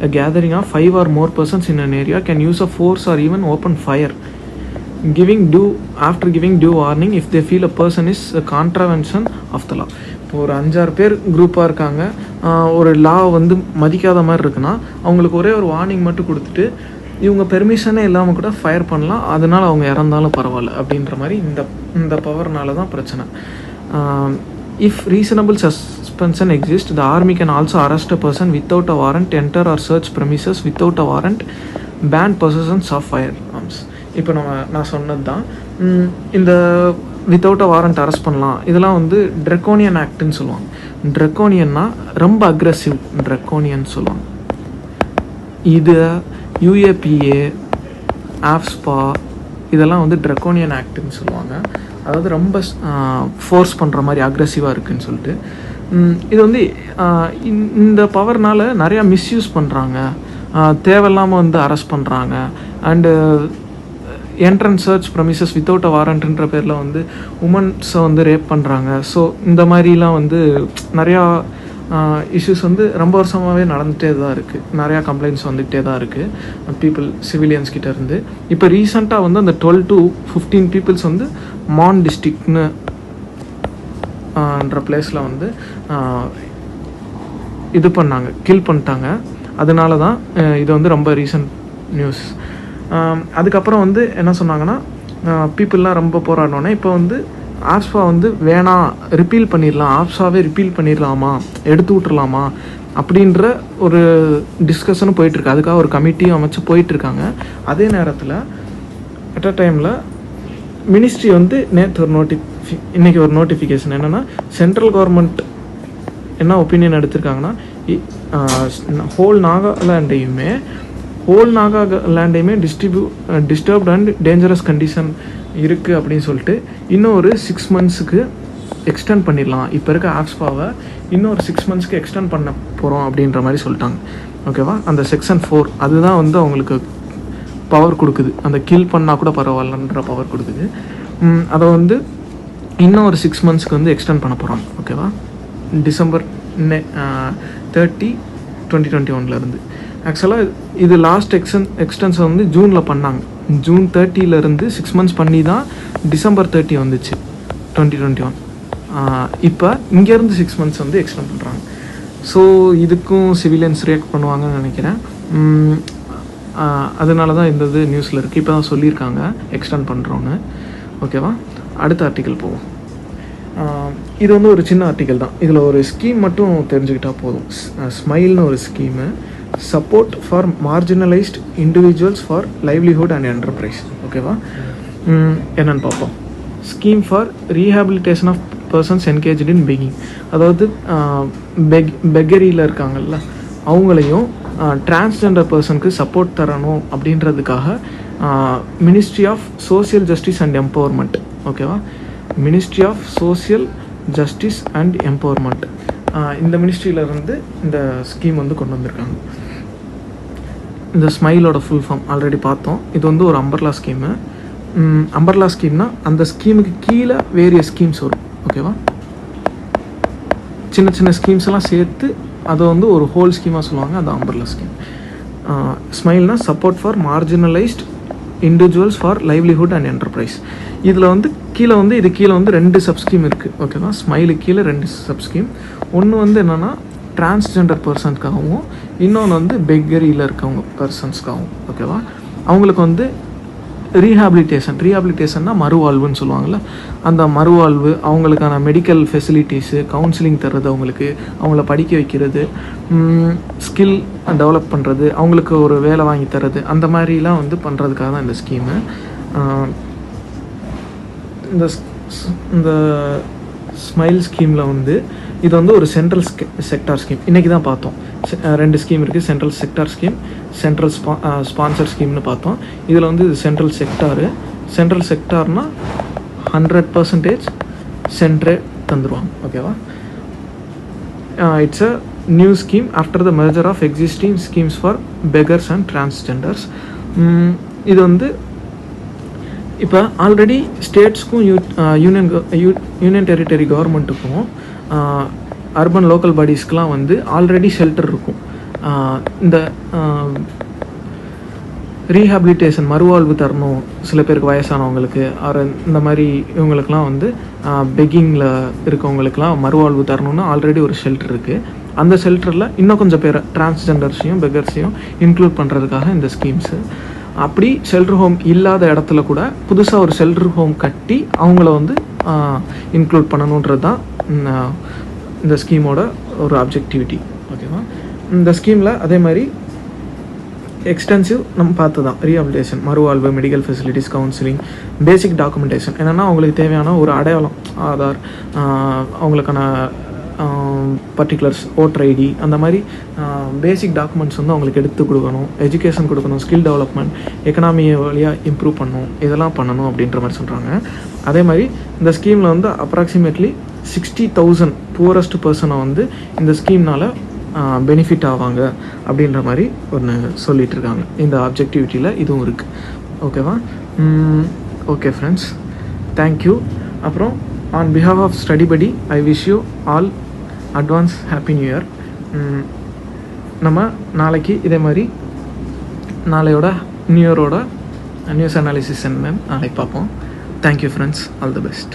a gathering of 5 or more persons in an area, can use a force or even open fire, after giving due warning if they feel a person is a contravention of the law. இப்போ ஒரு 5-6 பேர் குரூப்பாக இருக்காங்க, ஒரு லா வந்து மதிக்காத மாதிரி இருக்குன்னா அவங்களுக்கு ஒரே ஒரு வார்னிங் மட்டும் கொடுத்துட்டு இவங்க பெர்மிஷனே இல்லாமல் கூட ஃபயர் பண்ணலாம், அதனால் அவங்க இறந்தாலும் பரவாயில்ல அப்படின்ற மாதிரி இந்த பவர்னால தான் பிரச்சனை. If reasonable suspension exists, the army can also arrest a person without a warrant, enter or search premises without a warrant, ban possessions of firearms. இப்போ நான் சொன்னது தான் இந்த வித்தவுட் அ வாரண்ட் அரெஸ்ட் பண்ணலாம். இதெல்லாம் வந்து ட்ரெக்கோனியன் ஆக்ட்னு சொல்லுவாங்க. ட்ரெக்கோனியன்னா ரொம்ப அக்ரெசிவ், ட்ரெக்கோனியன் சொல்லுவாங்க. இது UAPA, ஆப்ஸ்பா இதெல்லாம் வந்து ட்ரெக்கோனியன் ஆக்ட்னு சொல்லுவாங்க. அதாவது ரொம்ப ஃபோர்ஸ் பண்ணுற மாதிரி அக்ரெசிவாக இருக்குதுன்னு சொல்லிட்டு. இது வந்து இந்த பவர்னால் நிறையா மிஸ்யூஸ் பண்ணுறாங்க, தேவையில்லாமல் வந்து அரெஸ்ட் பண்ணுறாங்க. And entrance search premises without a வாரண்ட்ன்ற பேரில் வந்து உமன்ஸை வந்து ரேப் பண்ணுறாங்க. ஸோ இந்த மாதிரிலாம் வந்து நிறையா இஷ்யூஸ் வந்து ரொம்ப வருஷமாகவே நடந்துகிட்டே தான் இருக்குது. நிறையா கம்ப்ளைண்ட்ஸ் வந்துகிட்டே தான் இருக்குது பீப்புள் சிவிலியன்ஸ் கிட்டேருந்து. இப்போ ரீசெண்டாக வந்து அந்த 12 to 15 பீப்புள்ஸ் வந்து மான் டிஸ்ட்ரிக்ட்னு ன்ற பிளேஸில் வந்து இது பண்ணாங்க, கில் பண்ணிட்டாங்க. அதனால தான் இது வந்து ரொம்ப ரீசன்ட் நியூஸ். அதுக்கப்புறம் வந்து என்ன சொன்னாங்கன்னா, பீப்புளெலாம் ரொம்ப போராடினோன்னே இப்போ வந்து ஆப்ஸ்பா வந்து வேணாம், ரிப்பீல் பண்ணிடலாம், ஆப்ஸ்பாவே ரிப்பீல் பண்ணிடலாமா, எடுத்து விட்டுறலாமா அப்படின்ற ஒரு டிஸ்கஷனும் போயிட்டுருக்கு. அதுக்காக ஒரு கமிட்டியும் அமைச்சு போயிட்டுருக்காங்க. அதே நேரத்தில் அட் அ டைமில் மினிஸ்ட்ரி வந்து நேற்று ஒரு இன்றைக்கி ஒரு நோட்டிஃபிகேஷன் என்னென்னா, சென்ட்ரல் கவர்மெண்ட் என்ன ஒப்பீனியன் எடுத்திருக்காங்கன்னா, ஹோல் நாகாலாண்டையுமே டிஸ்டர்ப்ட் அண்ட் டேஞ்சரஸ் கண்டிஷன் இருக்குது அப்படின்னு சொல்லிட்டு இன்னும் ஒரு 6 monthsக்கு எக்ஸ்டெண்ட் பண்ணிடலாம். இப்போ இருக்க ஆப்ஸ்பாவை இன்னும் ஒரு 6 monthsக்கு எக்ஸ்டெண்ட் பண்ண போகிறோம் அப்படின்ற மாதிரி சொல்லிட்டாங்க. ஓகேவா, அந்த செக்ஷன் 4 அதுதான் வந்து அவங்களுக்கு பவர் கொடுக்குது, அந்த கில் பண்ணால் கூட பரவாயில்லன்ற பவர் கொடுக்குது. அதை வந்து இன்னும் ஒரு 6 மந்த்ஸ்க்கு வந்து எக்ஸ்டெண்ட் பண்ண போகிறாங்க. ஓகேவா, டிசம்பர் 30, 2021 ஆக்சுவலாக இது லாஸ்ட் எக்ஸ்டென்ஷன் வந்து ஜூனில் பண்ணாங்க. ஜூன் 30 6 மந்த்ஸ் பண்ணி தான் டிசம்பர் 30 வந்துச்சு 2021. இப்போ இங்கேருந்து 6 மந்த்ஸ் வந்து எக்ஸ்டெண்ட் பண்ணுறாங்க. ஸோ இதுக்கும் சிவிலியன்ஸ் ரியாக்ட் பண்ணுவாங்கன்னு நினைக்கிறேன். அதனால தான் இந்த இது நியூஸில் இருக்குது. இப்போ தான் சொல்லியிருக்காங்க எக்ஸ்டெண்ட் பண்ணுறோன்னு. ஓகேவா, அடுத்த ஆர்டிக்கல் போவோம். இது வந்து ஒரு சின்ன ஆர்டிக்கல் தான். இதில் ஒரு ஸ்கீம் மட்டும் தெரிஞ்சுக்கிட்டால் போதும். ஸ்மைல்னு ஒரு scheme, support for marginalised individuals for livelihood and enterprise. ஓகேவா, என்னென்னு பார்ப்போம். Scheme for rehabilitation of persons engaged in begging. அதாவது பெக்கரியில் இருக்காங்கல்ல அவங்களையும் டிரான்ஸ்ஜெண்டர் பர்சனுக்கு சப்போர்ட் தரணும் அப்படின்றதுக்காக ministry of social justice and empowerment. ஓகேவா, ministry of social justice and empowerment இந்த மினிஸ்ட்ரியிலேருந்து இந்த ஸ்கீம் வந்து கொண்டு வந்திருக்காங்க. இந்த ஸ்மைலோட ஃபுல் ஃபார்ம் ஆல்ரெடி பார்த்தோம். இது வந்து ஒரு அம்பர்லா ஸ்கீமு. அம்பர்லா ஸ்கீம்னா அந்த ஸ்கீமுக்கு கீழே வேரியஸ் ஸ்கீம்ஸ் வரும். ஓகேவா, சின்ன சின்ன ஸ்கீம்ஸ் எல்லாம் சேர்த்து அதை வந்து ஒரு ஹோல் ஸ்கீமாக சொல்லுவாங்க. அது அம்பர்லா ஸ்கீம். ஸ்மைல்னா support for marginalised individuals for livelihood and enterprise. இதில் வந்து கீழே வந்து இது கீழே வந்து 2 சப்ஸ்கீம் இருக்குது. ஓகேவா, ஸ்மைலுக்கு கீழே 2 சப்ஸ்கீம். ஒன்று வந்து என்னென்னா டிரான்ஸ்ஜெண்டர் பர்சன்ஸ்க்காகவும், இன்னொன்று வந்து பெக்கரியில் இருக்கவங்க பர்சன்ஸ்க்காகவும். ஓகேவா, அவங்களுக்கு வந்து ரீஹாபிலிட்டேஷன்னா மறுவாழ்வுன்னு சொல்லுவாங்கள்ல, அந்த மறுவாழ்வு, அவங்களுக்கான மெடிக்கல் ஃபெசிலிட்டிஸு, கவுன்சிலிங் தர்றது, அவங்கள படிக்க வைக்கிறது, ஸ்கில் டெவலப் பண்ணுறது, அவங்களுக்கு ஒரு வேலை வாங்கி தர்றது, அந்த மாதிரிலாம் வந்து பண்ணுறதுக்காக தான் இந்த ஸ்கீமு. இந்த ஸ்மைல் ஸ்கீமில் வந்து இது வந்து ஒரு சென்ட்ரல் செக்டார் ஸ்கீம். இன்றைக்கி தான் பார்த்தோம். 2 ஸ்கீம் இருக்குது. Central sector scheme, central sponsor ஸ்கீம்னு பார்த்தோம். இதில் வந்து இது சென்ட்ரல் செக்டாரு. சென்ட்ரல் செக்டார்னால் 100% சென்ட்ரே தந்துடுவாங்க. ஓகேவா, it's a new scheme after the merger of existing schemes for beggars and transgenders. இது வந்து இப்போ ஆல்ரெடி ஸ்டேட்ஸ்க்கும் யூனியன் டெரிட்டரி கவர்மெண்ட்டுக்கும் அர்பன் லோக்கல் பாடிஸ்க்கெலாம் வந்து ஆல்ரெடி ஷெல்டர் இருக்கும். இந்த ரீஹாபிலிட்டேஷன் மறுவாழ்வு தரணும் சில பேருக்கு, வயசானவங்களுக்கு, இந்த மாதிரி இவங்களுக்கெலாம் வந்து பெக்கிங்கில் இருக்கவங்களுக்கெலாம் மறுவாழ்வு தரணும்னு ஆல்ரெடி ஒரு ஷெல்டர் இருக்குது. அந்த ஷெல்டரில் இன்னும் கொஞ்சம் பேரை டிரான்ஸ்ஜெண்டர்ஸையும் பெக்கர்ஸையும் இன்க்ளூட் பண்ணுறதுக்காக இந்த ஸ்கீம்ஸு. அப்படி ஷெல்டர் ஹோம் இல்லாத இடத்துல கூட புதுசாக ஒரு ஷெல்டர் ஹோம் கட்டி அவங்கள வந்து இன்க்ளூட் பண்ணணுன்றது தான் இந்த ஸ்கீமோட ஒரு அப்ஜெக்டிவிட்டி. ஓகேவா, இந்த ஸ்கீமில் அதே மாதிரி எக்ஸ்டென்சிவ் நம்ம பார்த்து தான் ரீஹாபிலிட்டேஷன், மறுவாழ்வு, மெடிக்கல் ஃபெசிலிட்டிஸ், கவுன்சிலிங், பேசிக் டாக்குமெண்டேஷன். என்னென்னா அவங்களுக்கு தேவையான ஒரு அடையாளம், ஆதார், அவங்களுக்கான பர்டிகுலர்ஸ், ஓட்டர் ஐடி, அந்த மாதிரி பேசிக் டாக்குமெண்ட்ஸ் வந்து அவங்களுக்கு எடுத்து கொடுக்கணும். எஜுகேஷன் கொடுக்கணும், ஸ்கில் டெவலப்மெண்ட், எக்கனாமியை வழியாக இம்ப்ரூவ் பண்ணணும், இதெல்லாம் பண்ணணும் அப்படின்ற மாதிரி சொல்கிறாங்க. அதே மாதிரி இந்த ஸ்கீமில் வந்து அப்ராக்சிமேட்லி 60,000 புவரஸ்ட் பர்சனை வந்து இந்த ஸ்கீம்னால் பெனிஃபிட் ஆவாங்க அப்படின்ற மாதிரி ஒன்று சொல்லிகிட்டு இருக்காங்க. இந்த அப்ஜெக்டிவிட்டியில் இதுவும் இருக்குது. ஓகேவா, ஓகே ஃப்ரெண்ட்ஸ், தேங்க்யூ. அப்புறம் ஆன் பிஹாஃப் ஆஃப் ஸ்டடி படி I wish you all advance happy new year. நம்ம நாளைக்கு இதே மாதிரி நாளையோட நியூ இயரோட நியூஸ் அனாலிசிஸ் என்னன்னு நாளைக்கு பார்ப்போம். Thank you friends, all the best.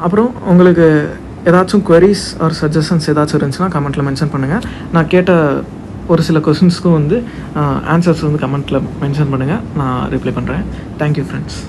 அப்புறம் உங்களுக்கு ஏதாச்சும் queries ஆர் சஜஷன்ஸ் ஏதாச்சும் இருந்துச்சுன்னா கமெண்ட்டில் மென்ஷன் பண்ணுங்கள். நான் கேட்ட ஒரு சில கொஸ்டின்ஸ்க்கும் வந்து ஆன்சர்ஸ் வந்து கமெண்ட்டில் மென்ஷன் பண்ணுங்கள், நான் ரிப்ளை பண்ணுறேன். Thank you friends.